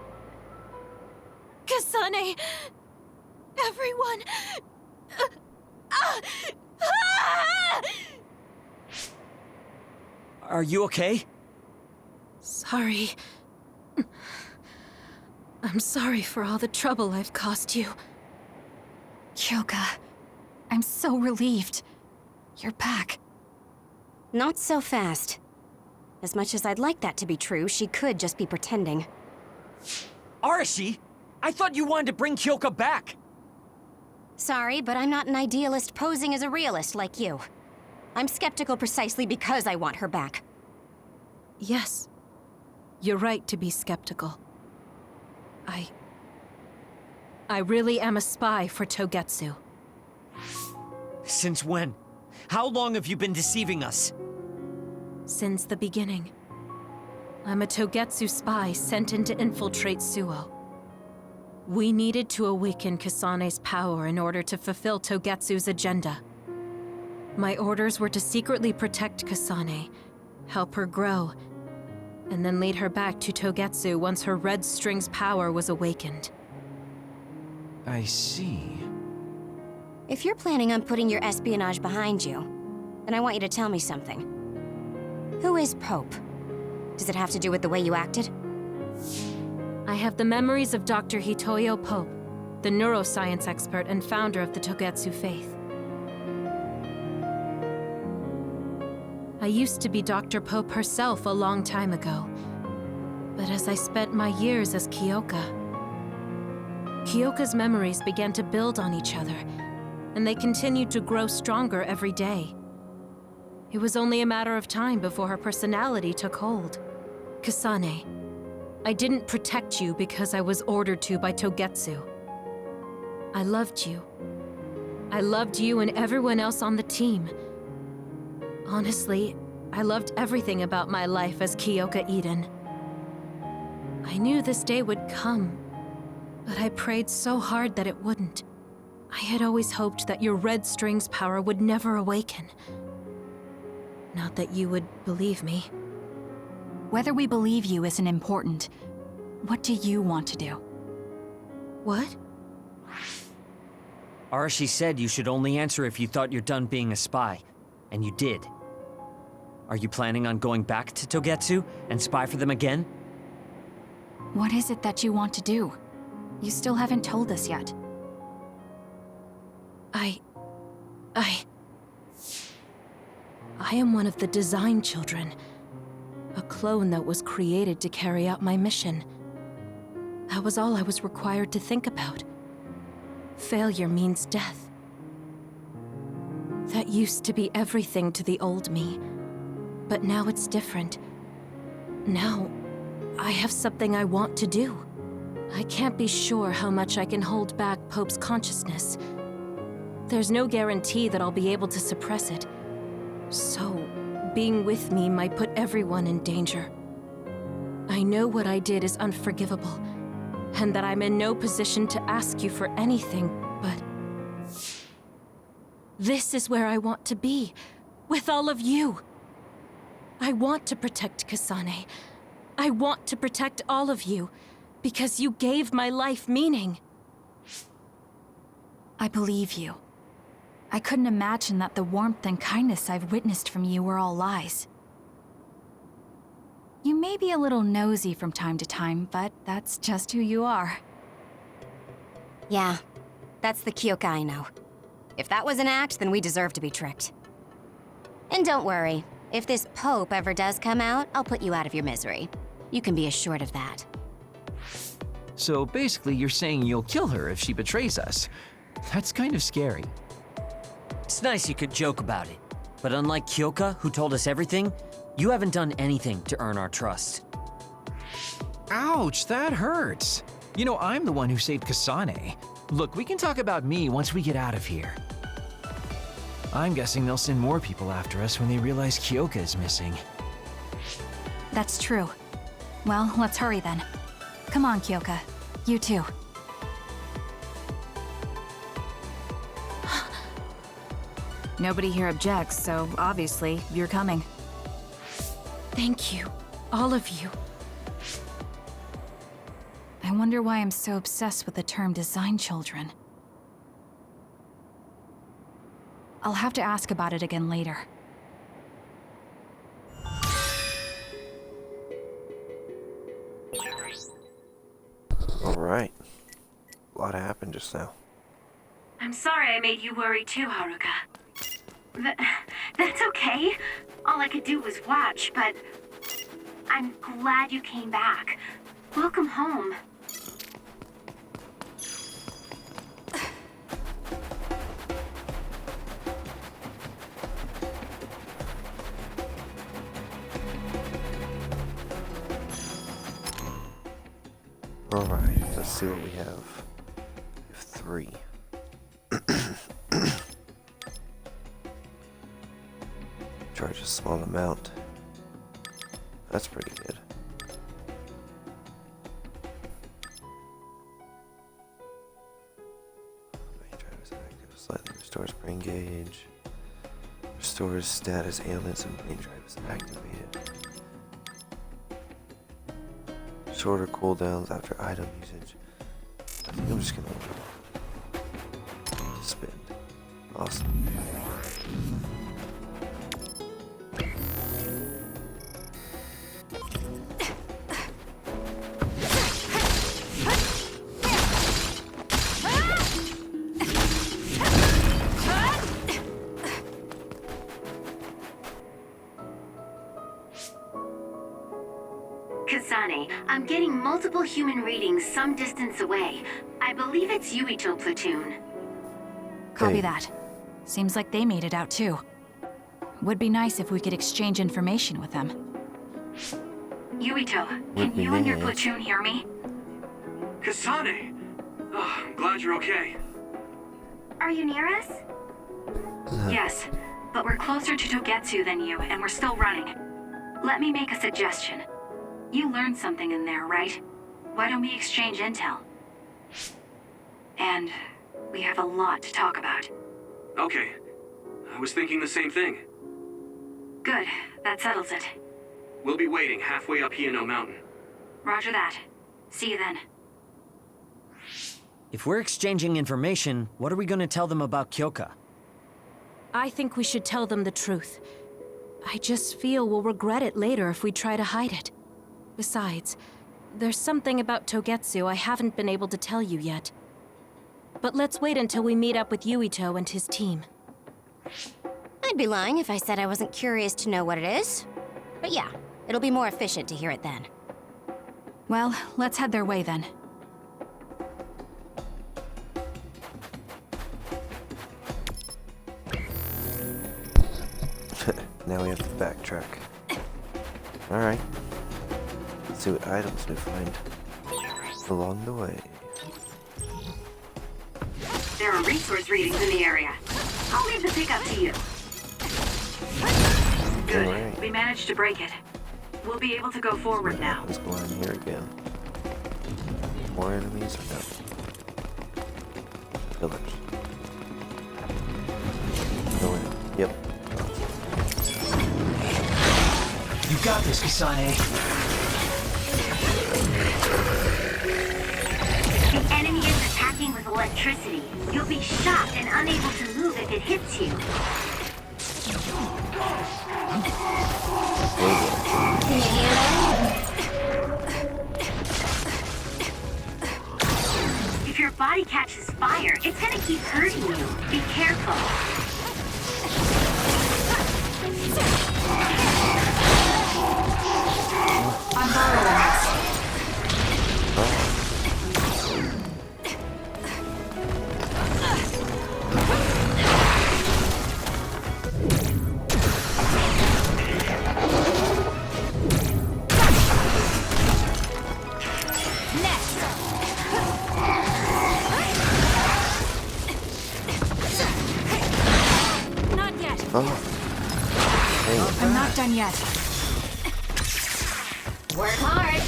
Kasane! Everyone! Are you okay? Sorry. I'm sorry for all the trouble I've caused you. Kyoka, I'm so relieved. You're back. Not so fast. As much as I'd like that to be true, she could just be pretending. Arashi! I thought you wanted to bring Kyoka back! Sorry, but I'm not an idealist posing as a realist like you. I'm skeptical precisely because I want her back. Yes. You're right to be skeptical. I really am a spy for Togetsu. Since when? How long have you been deceiving us? Since the beginning. I'm a Togetsu spy sent in to infiltrate Suo. We needed to awaken Kasane's power in order to fulfill Togetsu's agenda. My orders were to secretly protect Kasane, help her grow, and then lead her back to Togetsu once her Red String's power was awakened. I see. If you're planning on putting your espionage behind you, then I want you to tell me something. Who is Pope? Does it have to do with the way you acted? I have the memories of Dr. Hitoyo Pope, the neuroscience expert and founder of the Togetsu faith. I used to be Dr. Pope herself a long time ago. But as I spent my years as Kyoka, Kyoka's memories began to build on each other, and they continued to grow stronger every day. It was only a matter of time before her personality took hold. Kasane, I didn't protect you because I was ordered to by Togetsu. I loved you. I loved you and everyone else on the team. Honestly, I loved everything about my life as Kyoka Eden. I knew this day would come, but I prayed so hard that it wouldn't. I had always hoped that your Red String's power would never awaken. Not that you would believe me. Whether we believe you isn't important. What do you want to do? What? Arashi said you should only answer if you thought you're done being a spy. And you did. Are you planning on going back to Togetsu and spy for them again? What is it that you want to do? You still haven't told us yet. I am one of the design children. A clone that was created to carry out my mission. That was all I was required to think about. Failure means death. That used to be everything to the old me. But now it's different. Now, I have something I want to do. I can't be sure how much I can hold back Pope's consciousness. There's no guarantee that I'll be able to suppress it. So, being with me might put everyone in danger. I know what I did is unforgivable, and that I'm in no position to ask you for anything, but... this is where I want to be, with all of you. I want to protect Kasane. I want to protect all of you, because you gave my life meaning. I believe you. I couldn't imagine that the warmth and kindness I've witnessed from you were all lies. You may be a little nosy from time to time, but that's just who you are. Yeah, that's the Kyoka I know. If that was an act, then we deserve to be tricked. And don't worry, if this Pope ever does come out, I'll put you out of your misery. You can be assured of that. So basically, you're saying you'll kill her if she betrays us. That's kind of scary. It's nice you could joke about it. But unlike Kyoka, who told us everything, you haven't done anything to earn our trust. Ouch, that hurts. You know, I'm the one who saved Kasane. Look, we can talk about me once we get out of here. I'm guessing they'll send more people after us when they realize Kyoka is missing. That's true. Well, let's hurry then. Come on, Kyoka. You too. Nobody here objects, so obviously you're coming. Thank you, all of you. I wonder why I'm so obsessed with the term design children. I'll have to ask about it again later. Alright. A lot happened just now. I'm sorry I made you worry too, Haruka. That's okay. All I could do was watch, but I'm glad you came back. Welcome home. Alright, let's see what we have. We have 3. Charge a small amount. That's pretty good. Main drive is active. Slightly restores brain gauge. Restores status ailments and main drive is activated. Shorter cooldowns after item usage. I think I'm just gonna spend. Awesome. Kasane, I'm getting multiple human readings some distance away. I believe it's Yuito platoon. Copy Hey. that. Seems like they made it out too. Would be nice if we could exchange information with them. Yuito, Would can be you and your nice. platoon hear me? Kasane! Oh, I'm glad you're okay. Are you near us? Yes, but we're closer to Togetsu than you, and we're still running. Let me make a suggestion. You learned something in there, right? Why don't we exchange intel? And we have a lot to talk about. Okay. I was thinking the same thing. Good, that settles it. We'll be waiting halfway up Hino Mountain. Roger that. See you then. If we're exchanging information, what are we gonna tell them about Kyoka? I think we should tell them the truth. I just feel we'll regret it later if we try to hide it. Besides, there's something about Togetsu I haven't been able to tell you yet. But let's wait until we meet up with Yuito and his team. I'd be lying if I said I wasn't curious to know what it is. But yeah, it'll be more efficient to hear it then. Well, let's head their way then. Now we have to backtrack. Alright. Let's see what items we find along the way. There are resource readings in the area. I'll leave the pickup to you. Good. Alright. We managed to break it. We'll be able to go forward now. Let's go on here again. More enemies or no? Village. Go in. Yep. You got this, Kasane. The enemy is attacking with electricity. You'll be shocked and unable to move if it hits you. Can you hear that? If your body catches fire, it's gonna keep hurting you. Be careful. I'm borrowing this. Not yet. Oh. Hey. I'm not done yet. Work hard.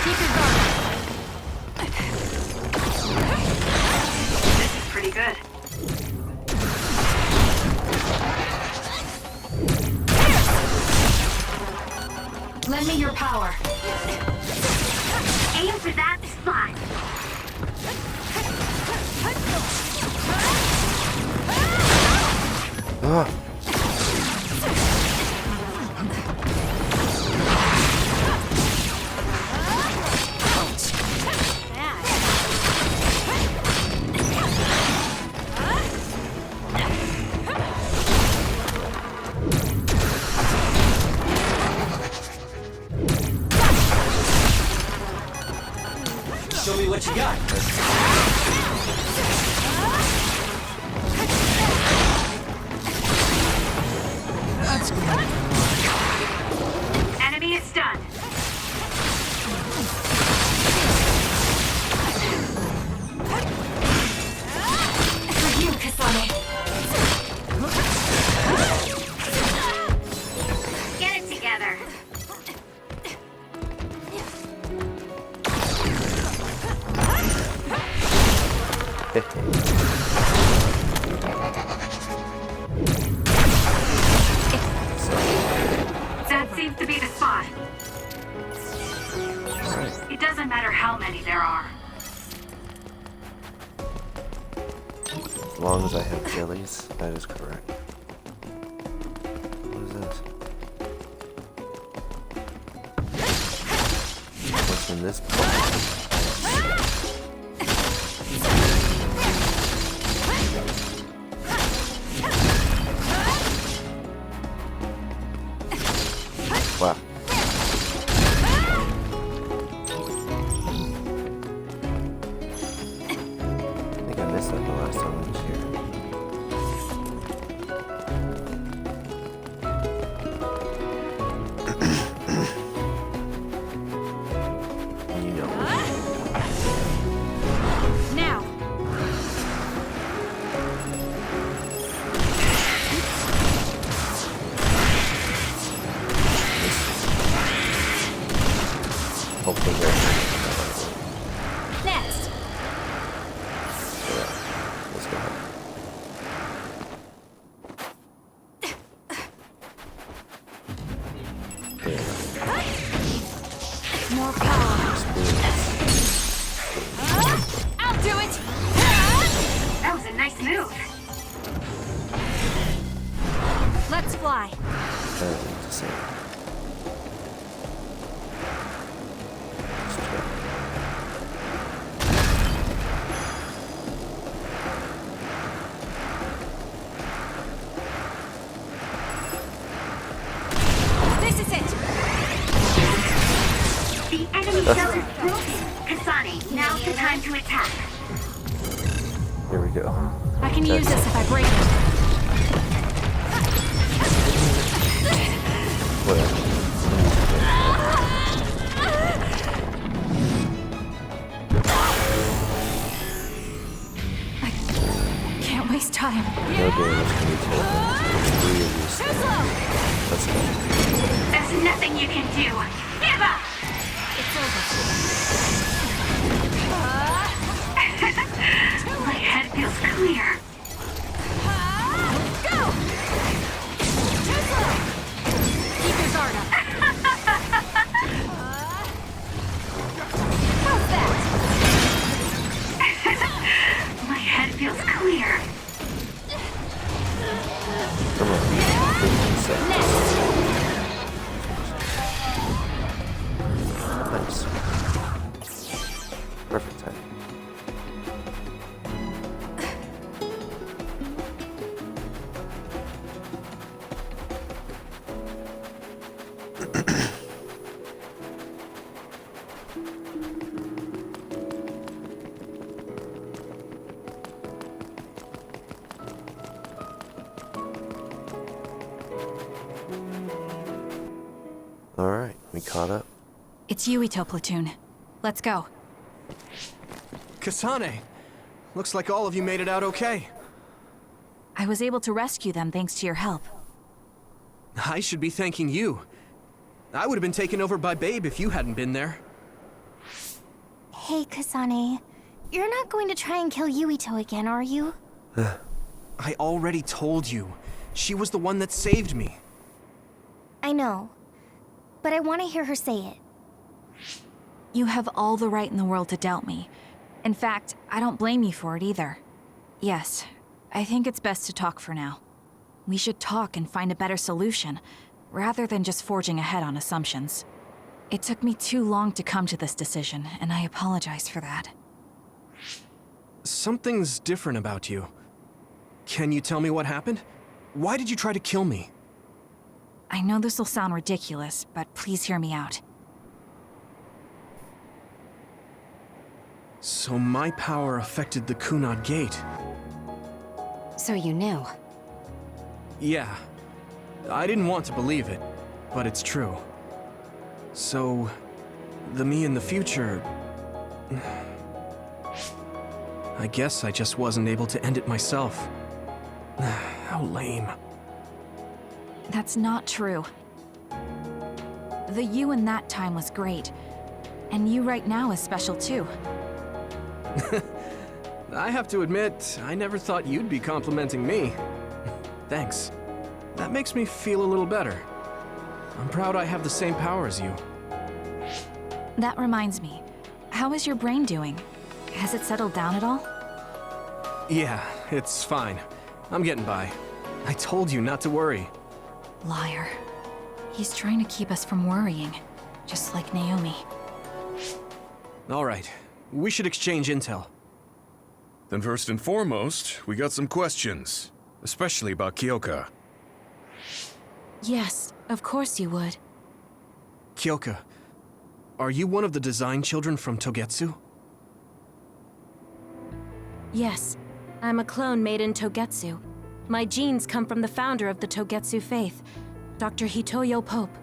Keep your guard. This is pretty good. Lend me your power. Aim for that spot. Ah. Show me what you got. That's good. Enemy is stunned. For you, Kasane. Get it together. That seems to be the spot. It doesn't matter how many there are. As long as I have jellies, that is correct. What is this? What's in this box? Wow. I think I missed that the last time I was here. You know. Now. Hopefully there's Next. yeah. Let's go ahead. More smooth. Let's fly. Anything to say. This is it. The enemy shell is broken. Kasane, now's the time to attack. Here we go. I can use this if I break it. Whatever. I can't waste time. No damage can be taken. 3 of these things. Let's go. There's nothing you can do. Give up! My head feels clear. Go! Too slow! Keep your guard up. How's that? My head feels clear. Come on. 15 seconds. Nice. Perfect time. Alright, we caught up. It's Yuito platoon. Let's go. Kasane! Looks like all of you made it out okay. I was able to rescue them thanks to your help. I should be thanking you. I would have been taken over by Babe if you hadn't been there. Hey, Kasane. You're not going to try and kill Yuito again, are you? I already told you. She was the one that saved me. I know. But I want to hear her say it. You have all the right in the world to doubt me. In fact, I don't blame you for it either. Yes, I think it's best to talk for now. We should talk and find a better solution, rather than just forging ahead on assumptions. It took me too long to come to this decision, and I apologize for that. Something's different about you. Can you tell me what happened? Why did you try to kill me? I know this will sound ridiculous, but please hear me out. So my power affected the Kunad Gate. So you knew. Yeah. I didn't want to believe it, but it's true. So, the me in the future... I guess I just wasn't able to end it myself. How lame. That's not true. The you in that time was great, and you right now is special too. I have to admit, I never thought you'd be complimenting me. Thanks. That makes me feel a little better. I'm proud I have the same power as you. That reminds me, how is your brain doing? Has it settled down at all? Yeah, it's fine. I'm getting by. I told you not to worry. Liar. He's trying to keep us from worrying, just like Naomi. All right, we should exchange intel. Then first and foremost, we got some questions, especially about Kyoka. Yes, of course you would. Kyoka, are you one of the design children from Togetsu? Yes, I'm a clone made in Togetsu. My genes come from the founder of the Togetsu faith, Dr. Hitoyo Pope.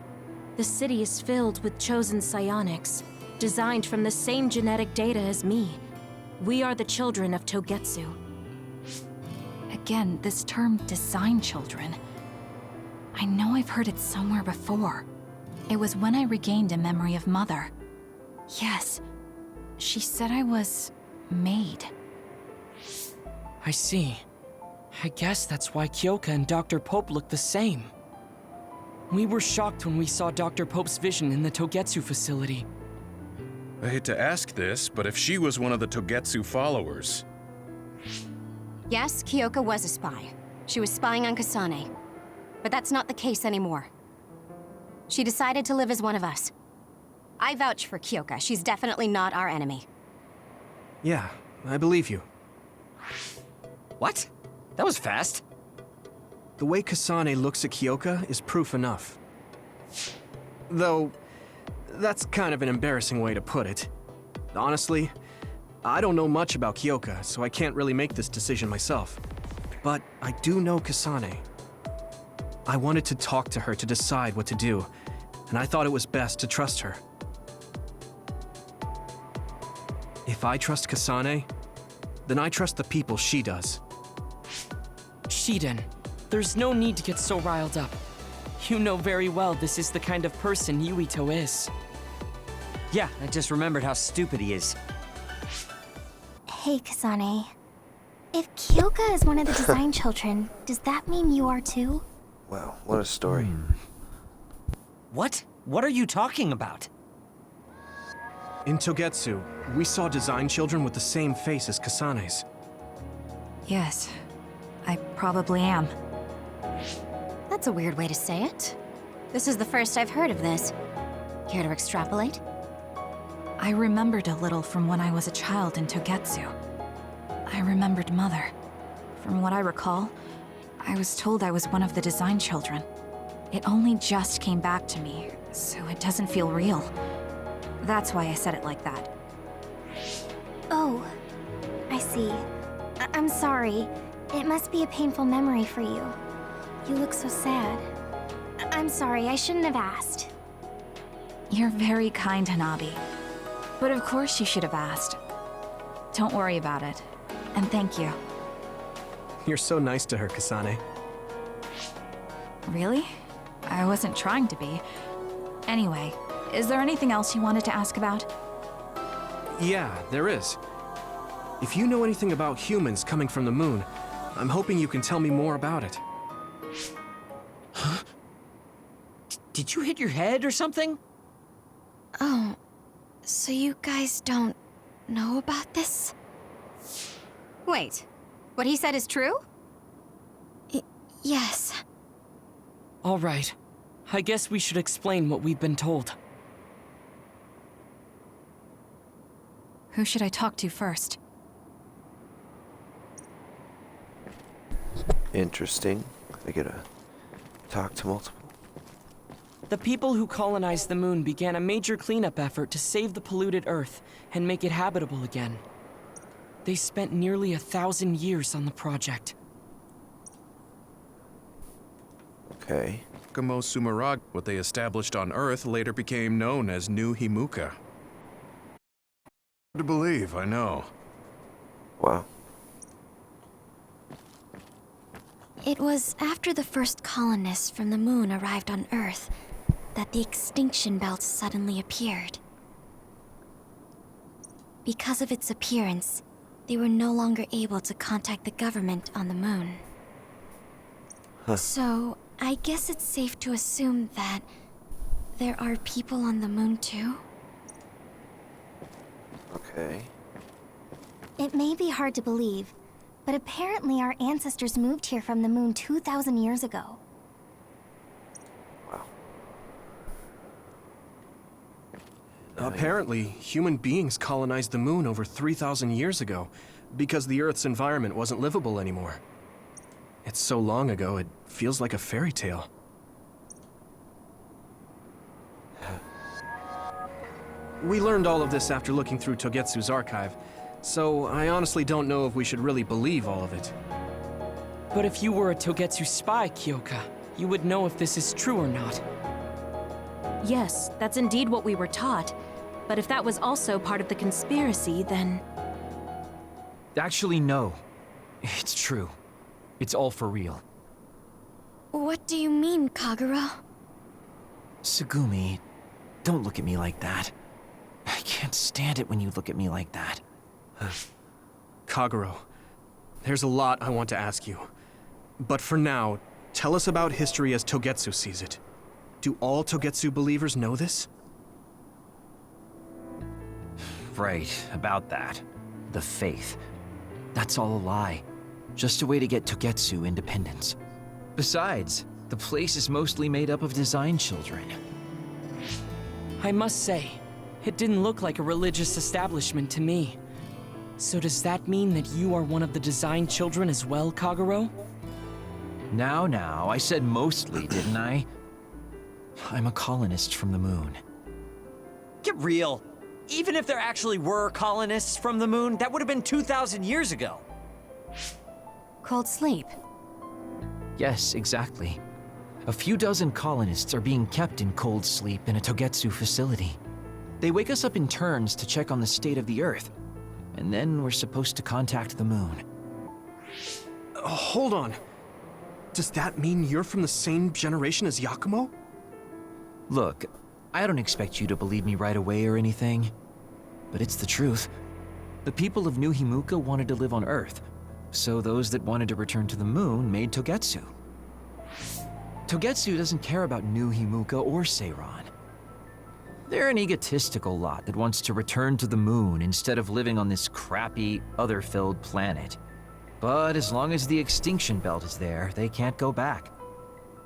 The city is filled with chosen psionics, designed from the same genetic data as me. We are the children of Togetsu. Again, this term design children. I know I've heard it somewhere before. It was when I regained a memory of Mother. Yes, she said I was made. I see. I guess that's why Kyoka and Dr. Pope look the same. We were shocked when we saw Dr. Pope's vision in the Togetsu facility. I hate to ask this, but if she was one of the Togetsu followers... Yes, Kyoka was a spy. She was spying on Kasane. But that's not the case anymore. She decided to live as one of us. I vouch for Kyoka. She's definitely not our enemy. Yeah, I believe you. What? That was fast. The way Kasane looks at Kyoka is proof enough. Though, that's kind of an embarrassing way to put it. Honestly, I don't know much about Kyoka, so I can't really make this decision myself. But I do know Kasane. I wanted to talk to her to decide what to do, and I thought it was best to trust her. If I trust Kasane, then I trust the people she does. Shiden, there's no need to get so riled up. You know very well this is the kind of person Yuito is. Yeah, I just remembered how stupid he is. Hey, Kasane. If Kyoka is one of the design children, does that mean you are too? Wow, what a story. What? What are you talking about? In Togetsu, we saw design children with the same face as Kasane's. Yes, I probably am. That's a weird way to say it. This is the first I've heard of this. Care to extrapolate? I remembered a little from when I was a child in Togetsu. I remembered Mother. From what I recall, I was told I was one of the design children. It only just came back to me, so it doesn't feel real. That's why I said it like that. Oh, I see. I'm sorry. It must be a painful memory for you. You look so sad. I'm sorry, I shouldn't have asked. You're very kind, Hanabi. But of course you should have asked. Don't worry about it. And thank you. You're so nice to her, Kasane. Really? I wasn't trying to be. Anyway, is there anything else you wanted to ask about? Yeah, there is. If you know anything about humans coming from the moon, I'm hoping you can tell me more about it. Huh? Did you hit your head or something? Oh, so you guys don't know about this? Wait, what he said is true? Yes. All right. I guess we should explain what we've been told. Who should I talk to first? Interesting. I gotta talk to multiple. The people who colonized the moon began a major cleanup effort to save the polluted Earth and make it habitable again. They spent nearly 1,000 years on the project. Okay. Kamo Sumeragi, what they established on Earth, later became known as New Himuka. Hard to believe, I know. Wow. It was after the first colonists from the moon arrived on Earth that the extinction belt suddenly appeared. Because of its appearance, they were no longer able to contact the government on the moon. Huh. So, I guess it's safe to assume that there are people on the moon too? Okay. It may be hard to believe, but apparently our ancestors moved here from the moon 2,000 years ago. Wow. Apparently, human beings colonized the moon over 3,000 years ago because the Earth's environment wasn't livable anymore. It's so long ago, it feels like a fairy tale. We learned all of this after looking through Togetsu's archive, so I honestly don't know if we should really believe all of it. But if you were a Togetsu spy, Kyoka, you would know if this is true or not. Yes, that's indeed what we were taught. But if that was also part of the conspiracy, then... Actually, no. It's true. It's all for real. What do you mean, Kagura? Tsugumi, don't look at me like that. I can't stand it when you look at me like that. Kaguro, there's a lot I want to ask you. But for now, tell us about history as Togetsu sees it. Do all Togetsu believers know this? Right, about that. The faith. That's all a lie. just a way to get Togetsu independence. Besides, the place is mostly made up of design children. I must say, it didn't look like a religious establishment to me. So does that mean that you are one of the design children as well, Kagero? Now, I said mostly, didn't I? I'm a colonist from the moon. Get real. Even if there actually were colonists from the moon, that would have been 2,000 years ago. Cold sleep. Yes, exactly. A few dozen colonists are being kept in cold sleep in a Togetsu facility. They wake us up in turns to check on the state of the Earth, and then we're supposed to contact the moon. Hold on. Does that mean you're from the same generation as Yakumo? Look, I don't expect you to believe me right away or anything, but it's the truth. The people of New Himuka wanted to live on Earth, so those that wanted to return to the moon made Togetsu. Togetsu doesn't care about New Himuka or Seiran. They're an egotistical lot that wants to return to the moon instead of living on this crappy, other-filled planet. But as long as the extinction belt is there, they can't go back.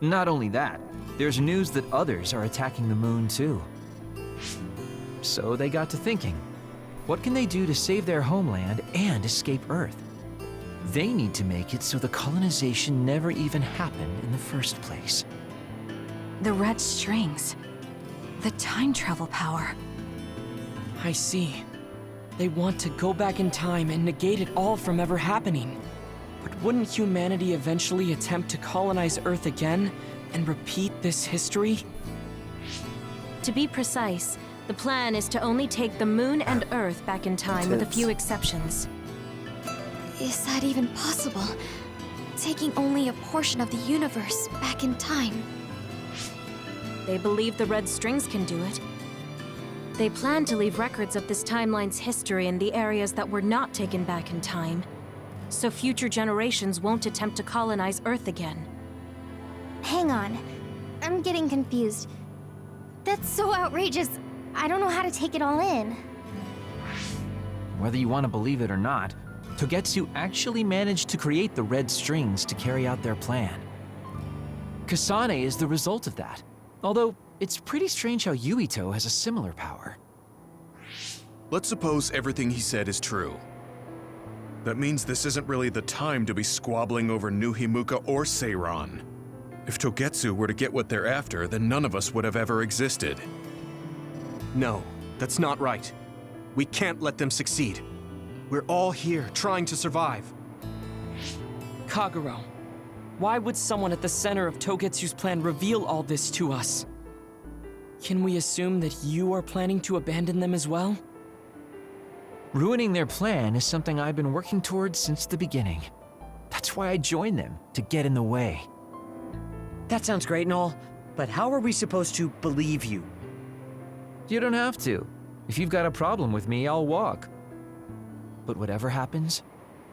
Not only that, there's news that others are attacking the moon too. So they got to thinking, what can they do to save their homeland and escape Earth? They need to make it so the colonization never even happened in the first place. The red strings. The time travel power. I see. They want to go back in time and negate it all from ever happening. But wouldn't humanity eventually attempt to colonize Earth again and repeat this history? To be precise, the plan is to only take the moon and Earth back in time with a few exceptions. Is that even possible? Taking only a portion of the universe back in time? They believe the red strings can do it. They plan to leave records of this timeline's history in the areas that were not taken back in time, so future generations won't attempt to colonize Earth again. Hang on. I'm getting confused. That's so outrageous. I don't know how to take it all in. Whether you want to believe it or not, Togetsu actually managed to create the red strings to carry out their plan. Kasane is the result of that, although it's pretty strange how Yuito has a similar power. Let's suppose everything he said is true. That means this isn't really the time to be squabbling over New Himuka or Seiran. If Togetsu were to get what they're after, then none of us would have ever existed. No, that's not right. We can't let them succeed. We're all here trying to survive. Kagero, why would someone at the center of Togetsu's plan reveal all this to us? Can we assume that you are planning to abandon them as well? Ruining their plan is something I've been working towards since the beginning. That's why I joined them, to get in the way. That sounds great and all, but how are we supposed to believe you? You don't have to. If you've got a problem with me, I'll walk. But whatever happens,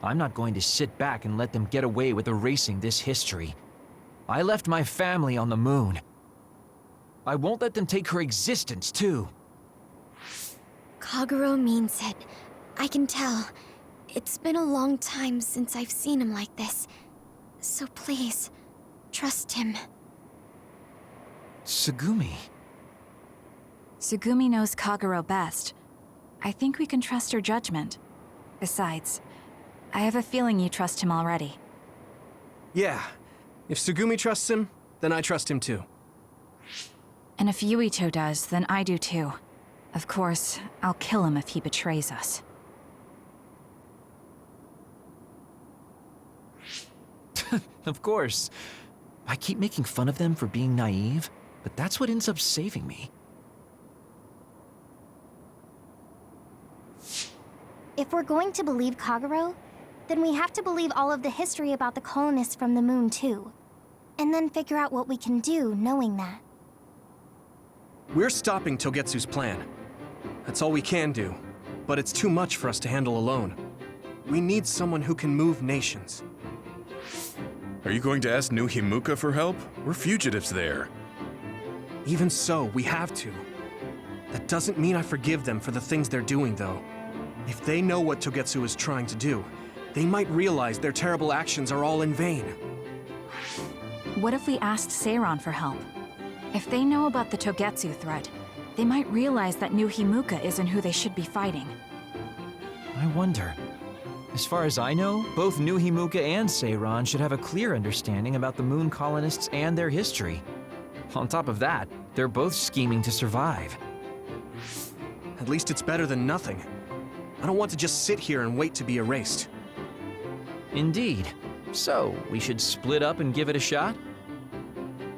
I'm not going to sit back and let them get away with erasing this history. I left my family on the moon. I won't let them take her existence, too. Kagero means it. I can tell. It's been a long time since I've seen him like this. So please, trust him. Tsugumi. Tsugumi knows Kagero best. I think we can trust her judgment. Besides, I have a feeling you trust him already. Yeah. If Tsugumi trusts him, then I trust him too. And if Yuito does, then I do too. Of course, I'll kill him if he betrays us. Of course. I keep making fun of them for being naive, but that's what ends up saving me. If we're going to believe Kagero, then we have to believe all of the history about the colonists from the moon too. And then figure out what we can do knowing that. We're stopping Togetsu's plan. That's all we can do, but it's too much for us to handle alone. We need someone who can move nations. Are you going to ask New Himuka for help? We're fugitives there. Even so, we have to. That doesn't mean I forgive them for the things they're doing, though. If they know what Togetsu is trying to do, They might realize their terrible actions are all in vain. What if we asked Seiran for help? If they know about the Togetsu threat, they might realize that New Himuka isn't who they should be fighting. I wonder. As far as I know, both New Himuka and Seiran should have a clear understanding about the Moon colonists and their history. On top of that, they're both scheming to survive. At least it's better than nothing. I don't want to just sit here and wait to be erased. Indeed. So, we should split up and give it a shot?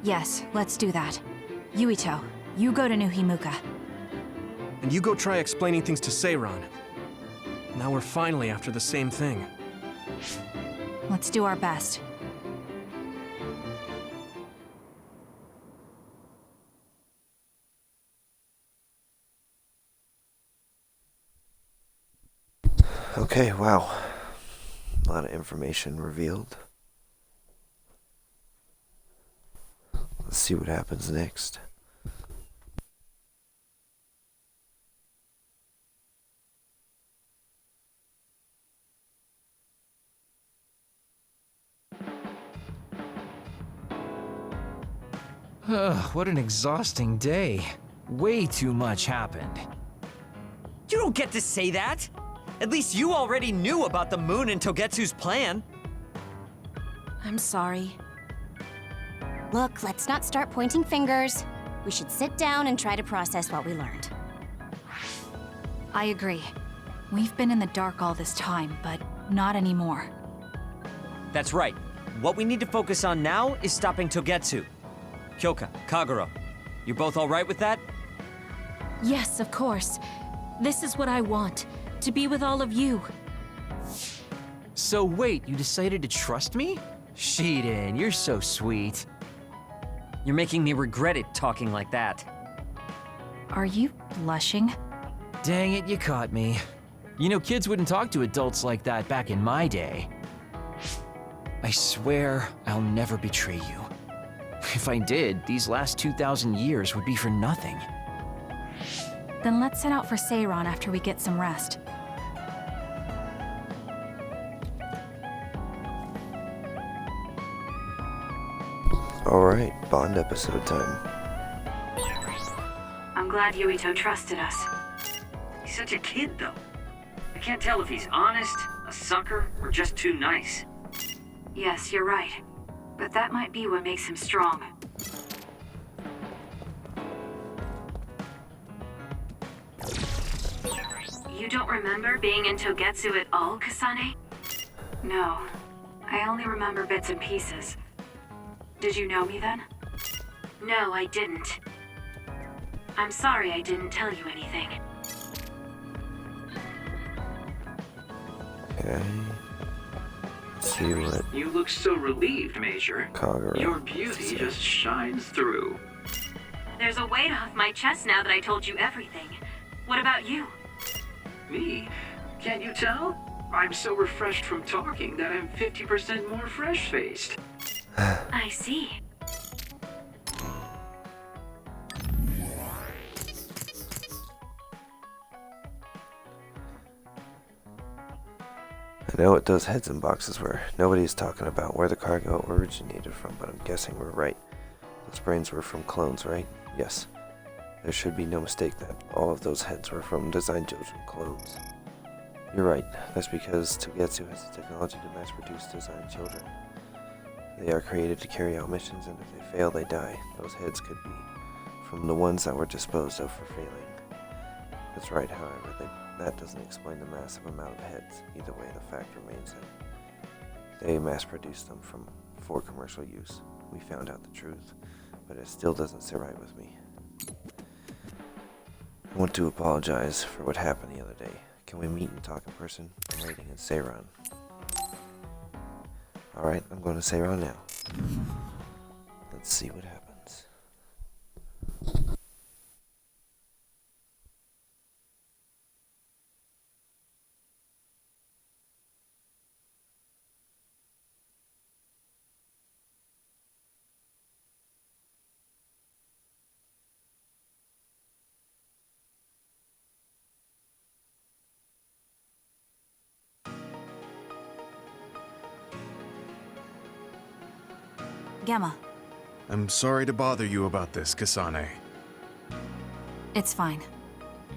Yes, let's do that. Yuito, you go to New Himuka. And you go try explaining things to Seiran. Now we're finally after the same thing. Let's do our best. Okay, wow. A lot of information revealed. Let's see what happens next. What an exhausting day. Way too much happened. You don't get to say that! At least you already knew about the moon and Togetsu's plan. I'm sorry. Look, let's not start pointing fingers. We should sit down and try to process what we learned. I agree. We've been in the dark all this time, but not anymore. That's right. What we need to focus on now is stopping Togetsu. Kyoka, Kagero, you both alright with that? Yes, of course. This is what I want. To be with all of you. So wait, you decided to trust me? Shiden, you're so sweet. You're making me regret it talking like that. Are you blushing? Dang it, you caught me. You know, kids wouldn't talk to adults like that back in my day. I swear I'll never betray you. If I did, these last 2,000 years would be for nothing. Then let's set out for Seiran after we get some rest. Alright, Bond episode time. I'm glad Yuito trusted us. He's such a kid, though. I can't tell if he's honest, a sucker, or just too nice. Yes, you're right. But that might be what makes him strong. You don't remember being in Togetsu at all, Kasane? No. I only remember bits and pieces. Did you know me then? No, I didn't. I'm sorry I didn't tell you anything. Okay. Let's see what You look so relieved, Major. Kagero Your beauty just shines through. There's a weight off my chest now that I told you everything. What about you? Me? Can't you tell? I'm so refreshed from talking that I'm 50% more fresh-faced. I see. I know what those heads and boxes were. Nobody's talking about where the cargo originated from, but I'm guessing we're right. Those brains were from clones, right? Yes. There should be no mistake that all of those heads were from Design Children clones. You're right. That's because Togetsu has the technology to mass-produce Design Children. They are created to carry out missions, and if they fail, they die. Those heads could be from the ones that were disposed of for failing. That's right, however, that doesn't explain the massive amount of heads. Either way, the fact remains that they mass-produced them for commercial use. We found out the truth, but it still doesn't sit right with me. I want to apologize for what happened the other day. Can we meet and talk in person? I'm waiting in Seiran. Alright, I'm going to Seiran now. Let's see what happens. Gemma. I'm sorry to bother you about this, Kasane. It's fine.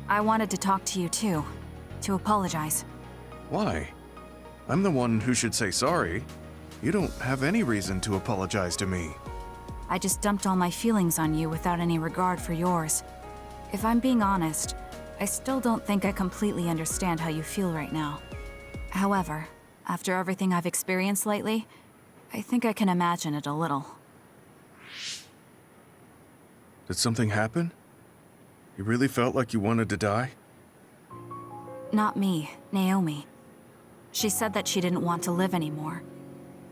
I wanted to talk to you too. To apologize. Why? I'm the one who should say sorry. You don't have any reason to apologize to me. I just dumped all my feelings on you without any regard for yours. If I'm being honest, I still don't think I completely understand how you feel right now. However, after everything I've experienced lately, I think I can imagine it a little. Did something happen? You really felt like you wanted to die? Not me, Naomi. She said that she didn't want to live anymore.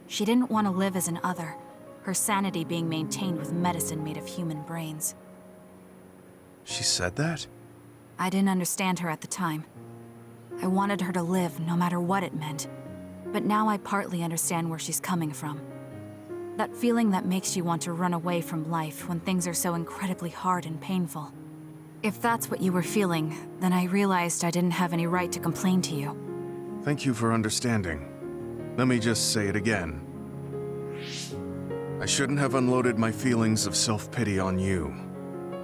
She didn't want to live as an other, her sanity being maintained with medicine made of human brains. She said that? I didn't understand her at the time. I wanted her to live no matter what it meant. But now I partly understand where she's coming from. That feeling that makes you want to run away from life when things are so incredibly hard and painful. If that's what you were feeling, then I realized I didn't have any right to complain to you. Thank you for understanding. Let me just say it again. I shouldn't have unloaded my feelings of self-pity on you.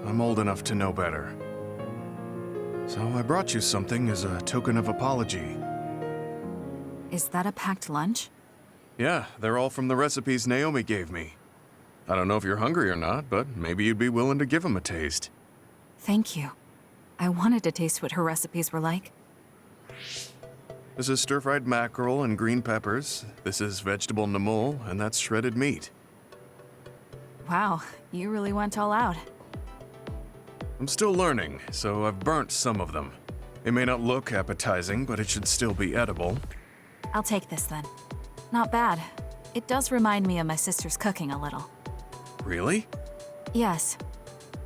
I'm old enough to know better. So I brought you something as a token of apology. Is that a packed lunch? Yeah, they're all from the recipes Naomi gave me. I don't know if you're hungry or not, but maybe you'd be willing to give them a taste. Thank you. I wanted to taste what her recipes were like. This is stir-fried mackerel and green peppers. This is vegetable namul, and that's shredded meat. Wow, you really went all out. I'm still learning, so I've burnt some of them. It may not look appetizing, but it should still be edible. I'll take this then. Not bad. It does remind me of my sister's cooking a little. Really? Yes.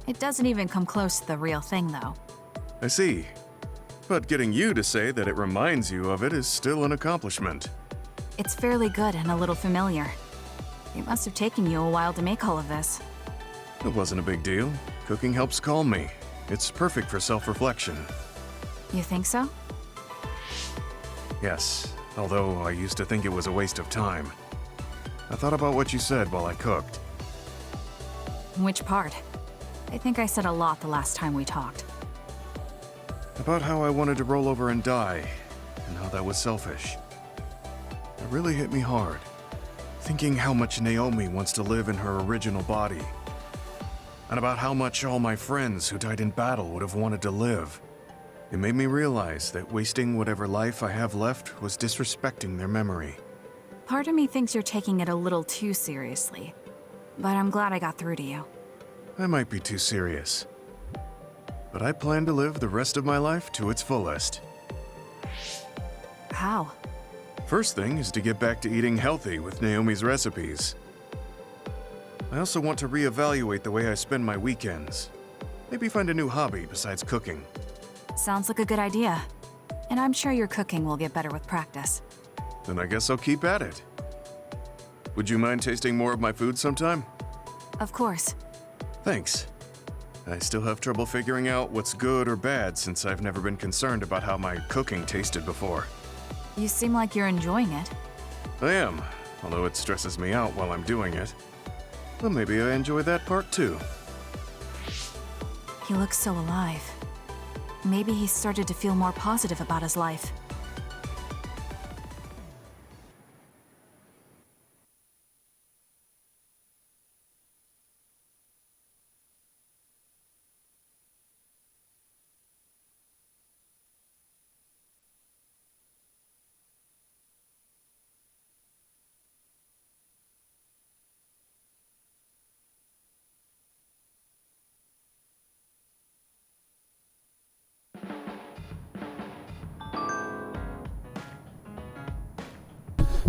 It doesn't even come close to the real thing, though. I see. But getting you to say that it reminds you of it is still an accomplishment. It's fairly good and a little familiar. It must have taken you a while to make all of this. It wasn't a big deal. Cooking helps calm me. It's perfect for self-reflection. You think so? Yes, although I used to think it was a waste of time. I thought about what you said while I cooked. Which part? I think I said a lot the last time we talked. About how I wanted to roll over and die, and how that was selfish. It really hit me hard, thinking how much Naomi wants to live in her original body, and about how much all my friends who died in battle would have wanted to live. It made me realize that wasting whatever life I have left was disrespecting their memory. Part of me thinks you're taking it a little too seriously, but I'm glad I got through to you. I might be too serious, but I plan to live the rest of my life to its fullest. How? First thing is to get back to eating healthy with Naomi's recipes. I also want to reevaluate the way I spend my weekends. Maybe find a new hobby besides cooking. Sounds like a good idea. And I'm sure your cooking will get better with practice. Then I guess I'll keep at it. Would you mind tasting more of my food sometime? Of course. Thanks. I still have trouble figuring out what's good or bad since I've never been concerned about how my cooking tasted before. You seem like you're enjoying it. I am, although it stresses me out while I'm doing it. Well, maybe I enjoy that part too. He looks so alive. Maybe he started to feel more positive about his life.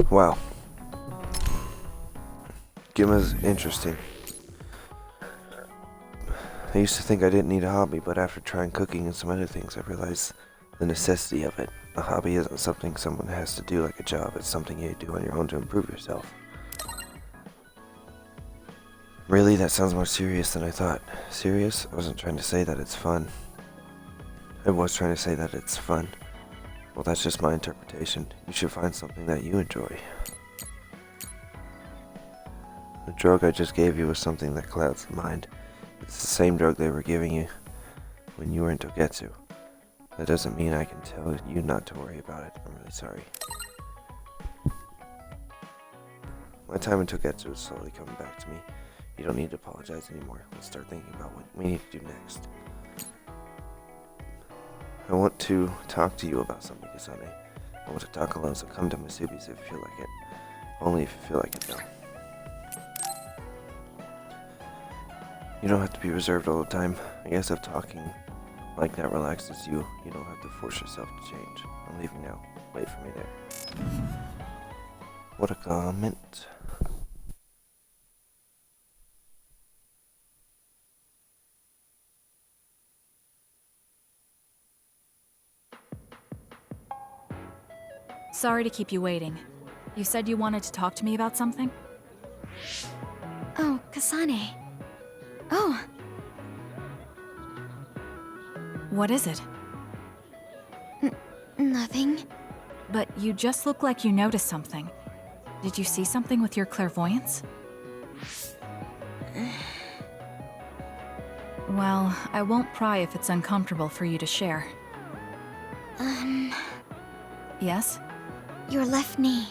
Wow. Gemma's interesting. I used to think I didn't need a hobby, but after trying cooking and some other things, I realized the necessity of it. A hobby isn't something someone has to do like a job, it's something you do on your own to improve yourself. Really? That sounds more serious than I thought. Serious? I wasn't trying to say that it's fun. I was trying to say that it's fun. Well, that's just my interpretation. You should find something that you enjoy. The drug I just gave you was something that clouds the mind. It's the same drug they were giving you when you were in Togetsu. That doesn't mean I can tell you not to worry about it. I'm really sorry. My time in Togetsu is slowly coming back to me. You don't need to apologize anymore. Let's start thinking about what we need to do next. I want to talk to you about something, Kasane. I want to talk alone, so come to Masubi's if you feel like it. Only if you feel like it, though. You don't have to be reserved all the time. I guess if talking like that relaxes you, you don't have to force yourself to change. I'm leaving now. Wait for me there. What a comment. Sorry to keep you waiting. You said you wanted to talk to me about something? Oh, Kasane. Oh. What is it? Nothing. But you just look like you noticed something. Did you see something with your clairvoyance? Well, I won't pry if it's uncomfortable for you to share. Yes? Your left knee.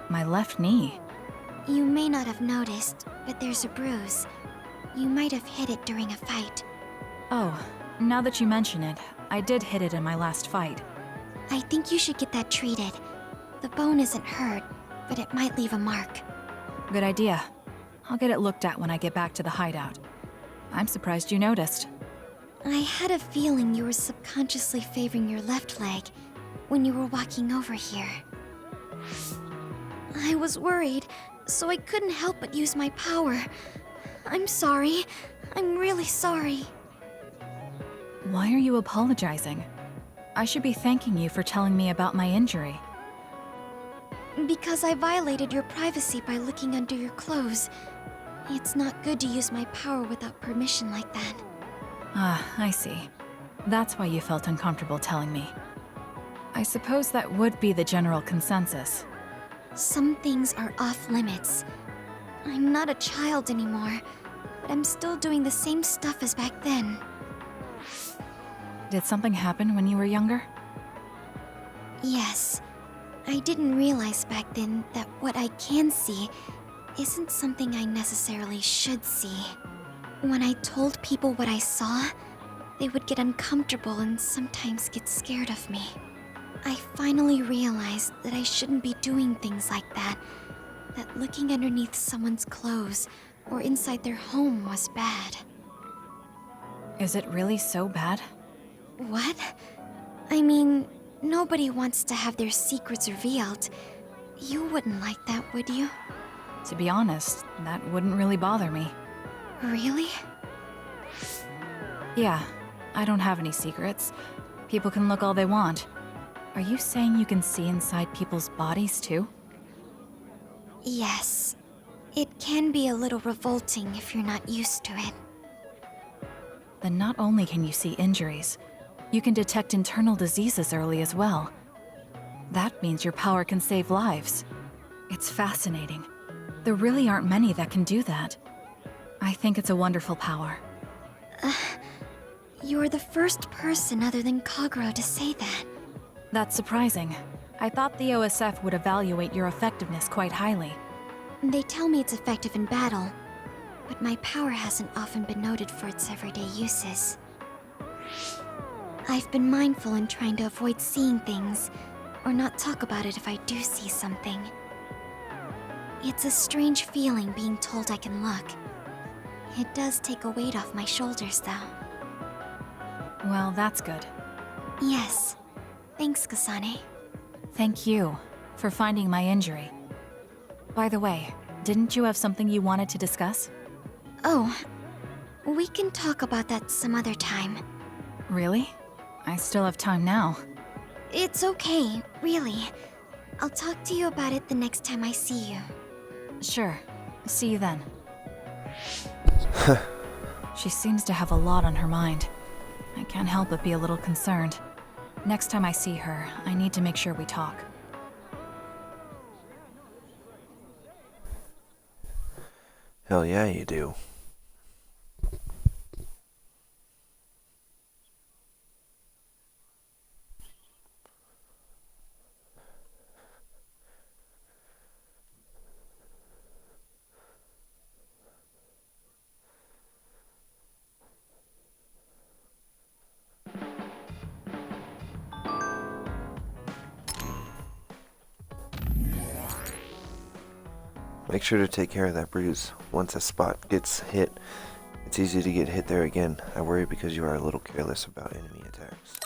My left knee? You may not have noticed, but there's a bruise. You might have hit it during a fight. Oh, now that you mention it, I did hit it in my last fight. I think you should get that treated. The bone isn't hurt, but it might leave a mark. Good idea. I'll get it looked at when I get back to the hideout. I'm surprised you noticed. I had a feeling you were subconsciously favoring your left leg when you were walking over here. I was worried, so I couldn't help but use my power. I'm sorry. I'm really sorry. Why are you apologizing? I should be thanking you for telling me about my injury. Because I violated your privacy by looking under your clothes. It's not good to use my power without permission like that. Ah, I see. That's why you felt uncomfortable telling me. I suppose that would be the general consensus. Some things are off limits. I'm not a child anymore, but I'm still doing the same stuff as back then. Did something happen when you were younger? Yes. I didn't realize back then that what I can see isn't something I necessarily should see. When I told people what I saw, they would get uncomfortable and sometimes get scared of me. I finally realized that I shouldn't be doing things like that, that looking underneath someone's clothes or inside their home was bad. Is it really so bad? What? I mean, nobody wants to have their secrets revealed. You wouldn't like that, would you? To be honest, that wouldn't really bother me. Really? Yeah, I don't have any secrets. People can look all they want. Are you saying you can see inside people's bodies too? Yes. It can be a little revolting if you're not used to it. Then not only can you see injuries, you can detect internal diseases early as well. That means your power can save lives. It's fascinating. There really aren't many that can do that. I think it's a wonderful power. You're the first person other than Kagero to say that. That's surprising. I thought the OSF would evaluate your effectiveness quite highly. They tell me it's effective in battle, but my power hasn't often been noted for its everyday uses. I've been mindful in trying to avoid seeing things, or not talk about it if I do see something. It's a strange feeling being told I can look. It does take a weight off my shoulders, though. Well, that's good. Yes. Thanks, Kasane. Thank you for finding my injury. By the way, didn't you have something you wanted to discuss? Oh, we can talk about that some other time. Really? I still have time now. It's okay, really. I'll talk to you about it the next time I see you. Sure. See you then. She seems to have a lot on her mind. I can't help but be a little concerned. Next time I see her, I need to make sure we talk. Hell yeah, you do. Make sure to take care of that bruise. Once a spot gets hit, it's easy to get hit there again. I worry because you are a little careless about enemy attacks.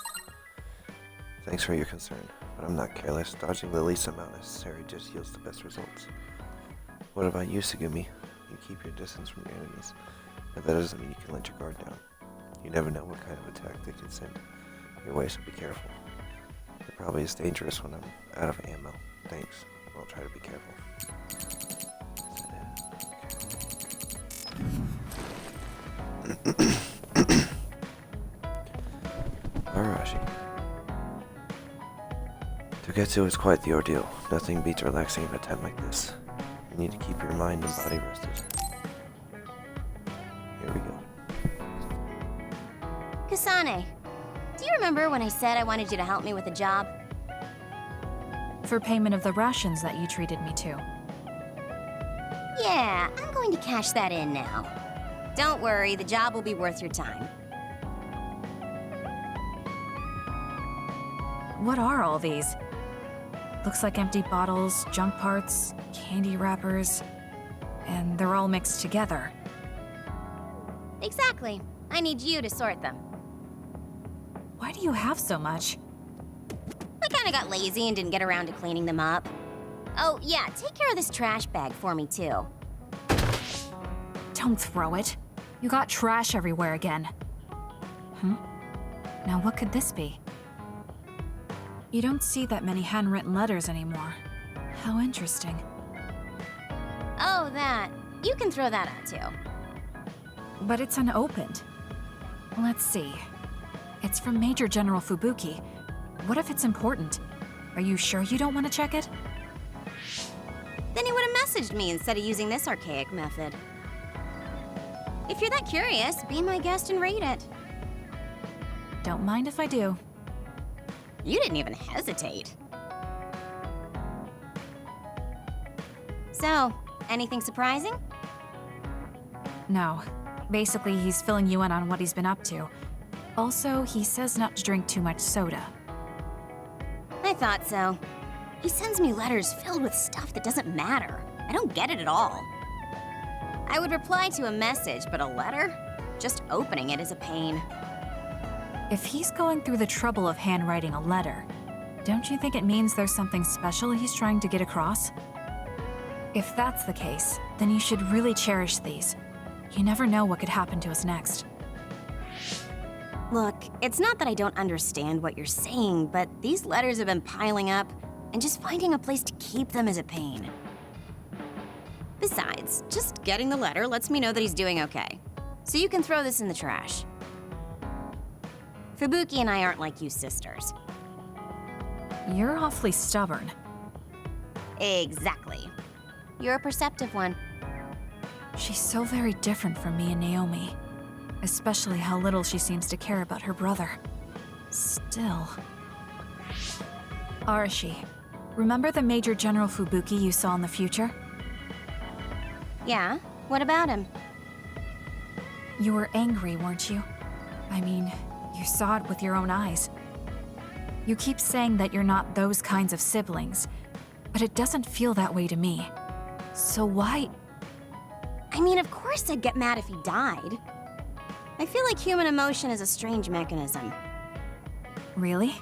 Thanks for your concern, but I'm not careless. Dodging the least amount necessary just yields the best results. What about you, Sugumi? You keep your distance from your enemies, but that doesn't mean you can let your guard down. You never know what kind of attack they can send your way, so be careful. It probably is dangerous when I'm out of ammo. Thanks. I'll try to be careful. Arashi. Togetsu is quite the ordeal. Nothing beats relaxing at a time like this. You need to keep your mind and body rested. Here we go. Kasane, do you remember when I said I wanted you to help me with a job? For payment of the rations that you treated me to. Yeah, I'm going to cash that in now. Don't worry, the job will be worth your time. What are all these? Looks like empty bottles, junk parts, candy wrappers, and they're all mixed together. Exactly. I need you to sort them. Why do you have so much? I kinda got lazy and didn't get around to cleaning them up. Oh, yeah, take care of this trash bag for me, too. Don't throw it. You got trash everywhere again. Now what could this be? You don't see that many handwritten letters anymore. How interesting. Oh, that. You can throw that out, too. But it's unopened. Let's see. It's from Major General Fubuki. What if it's important? Are you sure you don't want to check it? Then he would have messaged me instead of using this archaic method. If you're that curious, be my guest and read it. Don't mind if I do. You didn't even hesitate. So, anything surprising? No. Basically, he's filling you in on what he's been up to. Also, he says not to drink too much soda. I thought so. He sends me letters filled with stuff that doesn't matter. I don't get it at all. I would reply to a message, but a letter? Just opening it is a pain. If he's going through the trouble of handwriting a letter, don't you think it means there's something special he's trying to get across? If that's the case, then you should really cherish these. You never know what could happen to us next. Look, it's not that I don't understand what you're saying, but these letters have been piling up, and just finding a place to keep them is a pain. Besides, just getting the letter lets me know that he's doing okay. So you can throw this in the trash. Fubuki and I aren't like you sisters. You're awfully stubborn. Exactly. You're a perceptive one. She's so very different from me and Naomi. Especially how little she seems to care about her brother. Still... Arashi, remember the Major General Fubuki you saw in the future? Yeah? What about him? You were angry, weren't you? I mean, you saw it with your own eyes. You keep saying that you're not those kinds of siblings, but it doesn't feel that way to me. So why... I mean, of course I'd get mad if he died. I feel like human emotion is a strange mechanism. Really?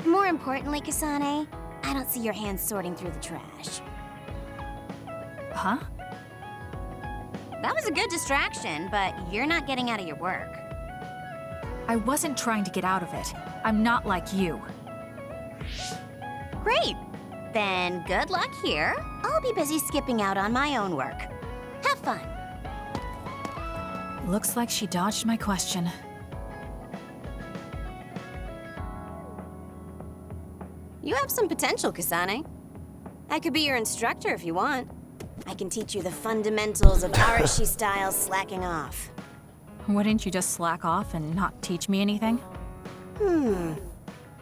More importantly, Kasane, I don't see your hands sorting through the trash. Huh? That was a good distraction, but you're not getting out of your work. I wasn't trying to get out of it. I'm not like you. Great! Then good luck here. I'll be busy skipping out on my own work. Have fun. Looks like she dodged my question. You have some potential, Kasane. I could be your instructor if you want. I can teach you the fundamentals of Arashi style slacking off. Wouldn't you just slack off and not teach me anything?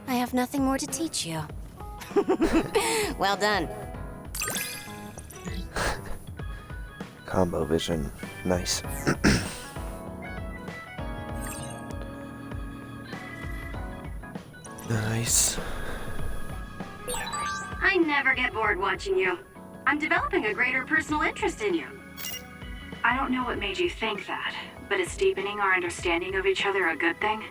I have nothing more to teach you. Well done. Combo vision. Nice. Nice. I never get bored watching you. I'm developing a greater personal interest in you. I don't know what made you think that, but is deepening our understanding of each other a good thing?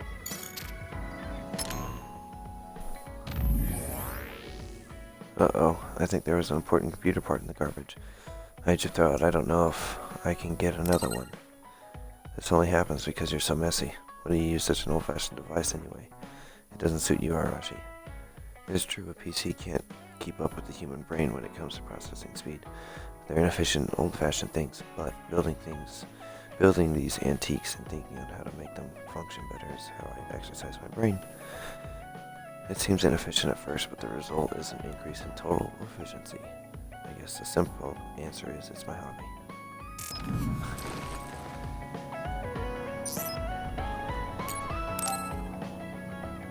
Uh-oh, I think there was an important computer part in the garbage. I just throw it. I don't know if I can get another one. This only happens because you're so messy. Why do you use such an old-fashioned device anyway? It doesn't suit you, Arashi. It is true a PC can't keep up with the human brain when it comes to processing speed. They're inefficient, old-fashioned things, but building these antiques and thinking on how to make them function better is how I exercise my brain. It seems inefficient at first, but the result is an increase in total efficiency. I guess the simple answer is it's my hobby.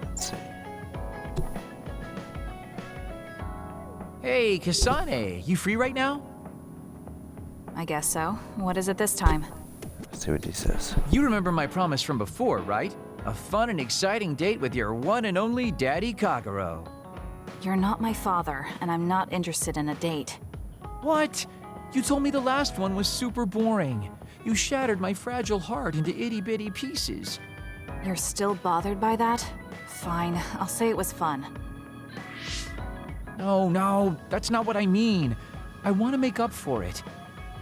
Let's see. Hey, Kasane, you free right now? I guess so. What is it this time? Let's see what he says. You remember my promise from before, right? A fun and exciting date with your one and only Daddy Kagero. You're not my father, and I'm not interested in a date. What? You told me the last one was super boring. You shattered my fragile heart into itty-bitty pieces. You're still bothered by that? Fine, I'll say it was fun. No, that's not what I mean. I want to make up for it.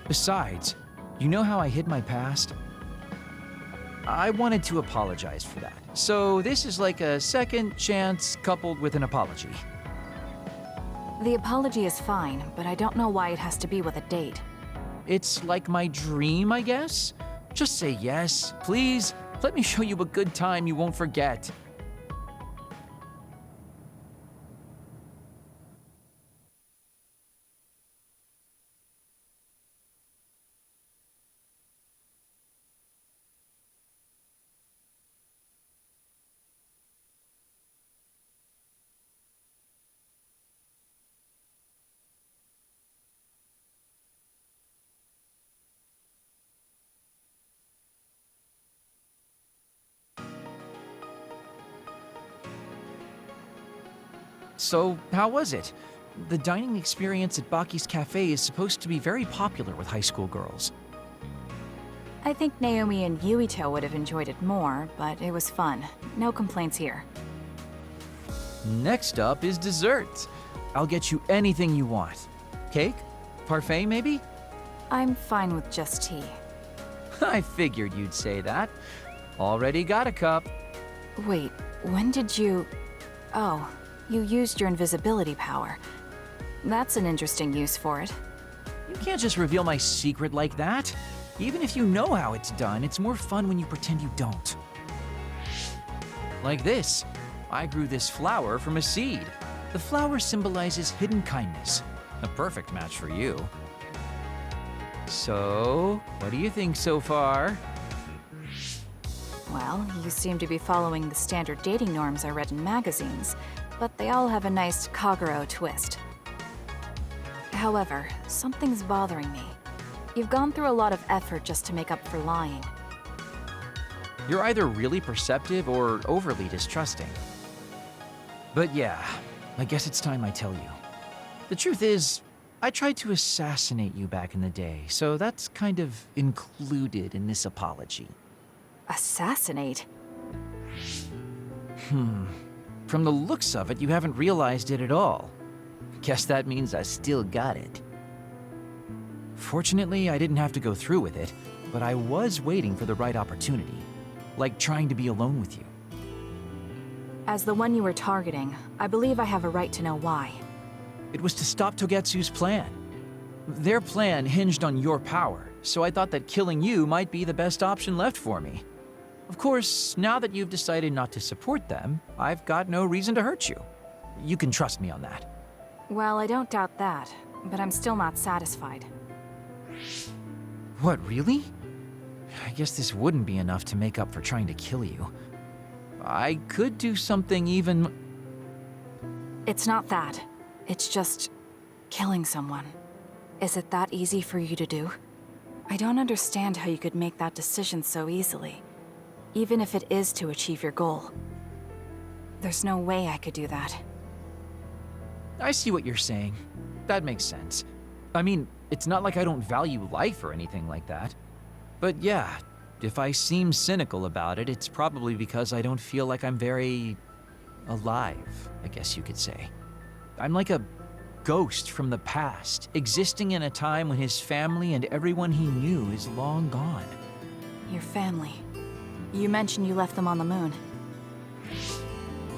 Besides, you know how I hid my past? I wanted to apologize for that. So this is like a second chance coupled with an apology. The apology is fine, but I don't know why it has to be with a date. It's like my dream, I guess? Just say yes, please. Let me show you a good time you won't forget. So, how was it? The dining experience at Baki's Cafe is supposed to be very popular with high school girls. I think Naomi and Yuito would have enjoyed it more, but it was fun. No complaints here. Next up is dessert. I'll get you anything you want. Cake? Parfait, maybe? I'm fine with just tea. I figured you'd say that. Already got a cup. Wait, when did you... Oh, you used your invisibility power. That's an interesting use for it. You can't just reveal my secret like that. Even if you know how it's done, it's more fun when you pretend you don't. Like this. I grew this flower from a seed. The flower symbolizes hidden kindness. A perfect match for you. So, what do you think so far? Well, you seem to be following the standard dating norms I read in magazines, but they all have a nice Kagero twist. However, something's bothering me. You've gone through a lot of effort just to make up for lying. You're either really perceptive or overly distrusting. But yeah, I guess it's time I tell you. The truth is, I tried to assassinate you back in the day, so that's kind of included in this apology. Assassinate? From the looks of it, you haven't realized it at all. Guess that means I still got it. Fortunately, I didn't have to go through with it, but I was waiting for the right opportunity. Like trying to be alone with you. As the one you were targeting, I believe I have a right to know why. It was to stop Togetsu's plan. Their plan hinged on your power, so I thought that killing you might be the best option left for me. Of course, now that you've decided not to support them, I've got no reason to hurt you. You can trust me on that. Well, I don't doubt that, but I'm still not satisfied. What, really? I guess this wouldn't be enough to make up for trying to kill you. I could do something even... It's not that. It's just killing someone. Is it that easy for you to do? I don't understand how you could make that decision so easily, even if it is to achieve your goal. There's no way I could do that. I see what you're saying. That makes sense. I mean, it's not like I don't value life or anything like that. But yeah, if I seem cynical about it, it's probably because I don't feel like I'm very... alive, I guess you could say. I'm like a ghost from the past, existing in a time when his family and everyone he knew is long gone. Your family. You mentioned you left them on the moon.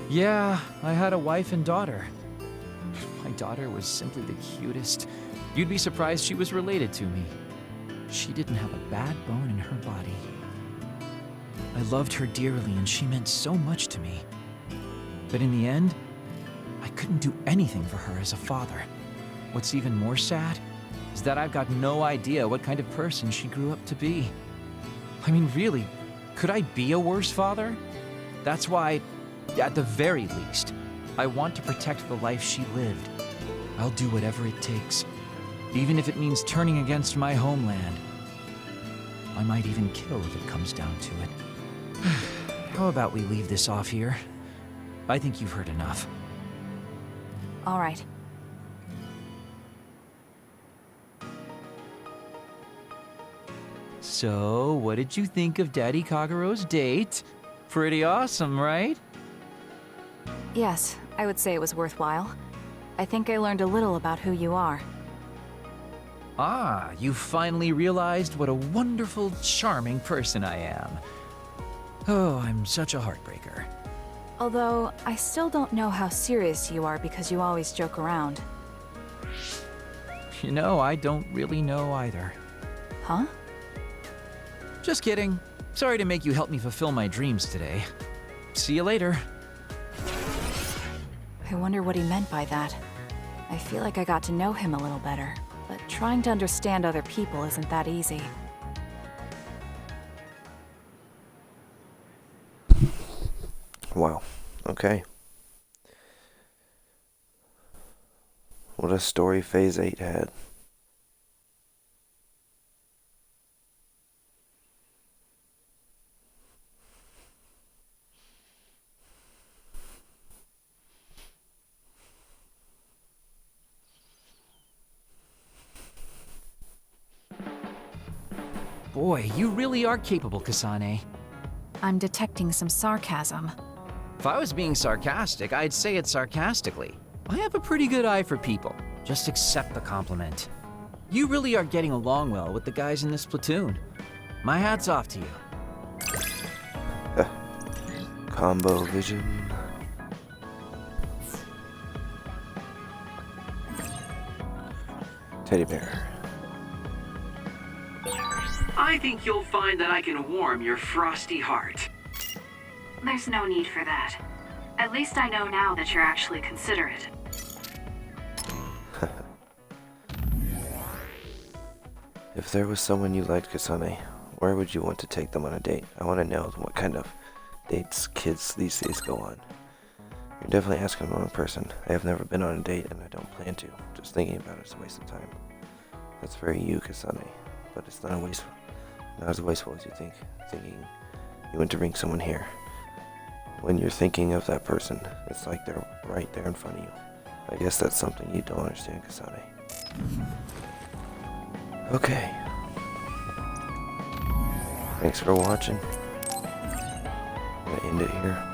Yeah, I had a wife and daughter. My daughter was simply the cutest. You'd be surprised she was related to me. She didn't have a bad bone in her body. I loved her dearly and she meant so much to me. But in the end, I couldn't do anything for her as a father. What's even more sad is that I've got no idea what kind of person she grew up to be. I mean, really, could I be a worse father? That's why, at the very least, I want to protect the life she lived. I'll do whatever it takes, even if it means turning against my homeland. I might even kill if it comes down to it. How about we leave this off here? I think you've heard enough. All right. So, what did you think of Daddy Kagero's date? Pretty awesome, right? Yes, I would say it was worthwhile. I think I learned a little about who you are. Ah, you finally realized what a wonderful, charming person I am. Oh, I'm such a heartbreaker. Although, I still don't know how serious you are because you always joke around. You know, I don't really know either. Huh? Just kidding. Sorry to make you help me fulfill my dreams today. See you later. I wonder what he meant by that. I feel like I got to know him a little better, but trying to understand other people isn't that easy. Wow. Okay. What a story Phase 8 had. Boy, you really are capable, Kasane. I'm detecting some sarcasm. If I was being sarcastic, I'd say it sarcastically. I have a pretty good eye for people. Just accept the compliment. You really are getting along well with the guys in this platoon. My hat's off to you. Combo vision. Teddy bear. I think you'll find that I can warm your frosty heart. There's no need for that. At least I know now that you're actually considerate. If there was someone you liked, Kasane, where would you want to take them on a date? I want to know what kind of dates kids these days go on. You're definitely asking the wrong person. I have never been on a date and I don't plan to. Just thinking about it is a waste of time. That's very you, Kasane, but it's not as wasteful as you think. Thinking you want to bring someone here. When you're thinking of that person, it's like they're right there in front of you. I guess that's something you don't understand, Kasane. Okay. Thanks for watching. I'm gonna end it here.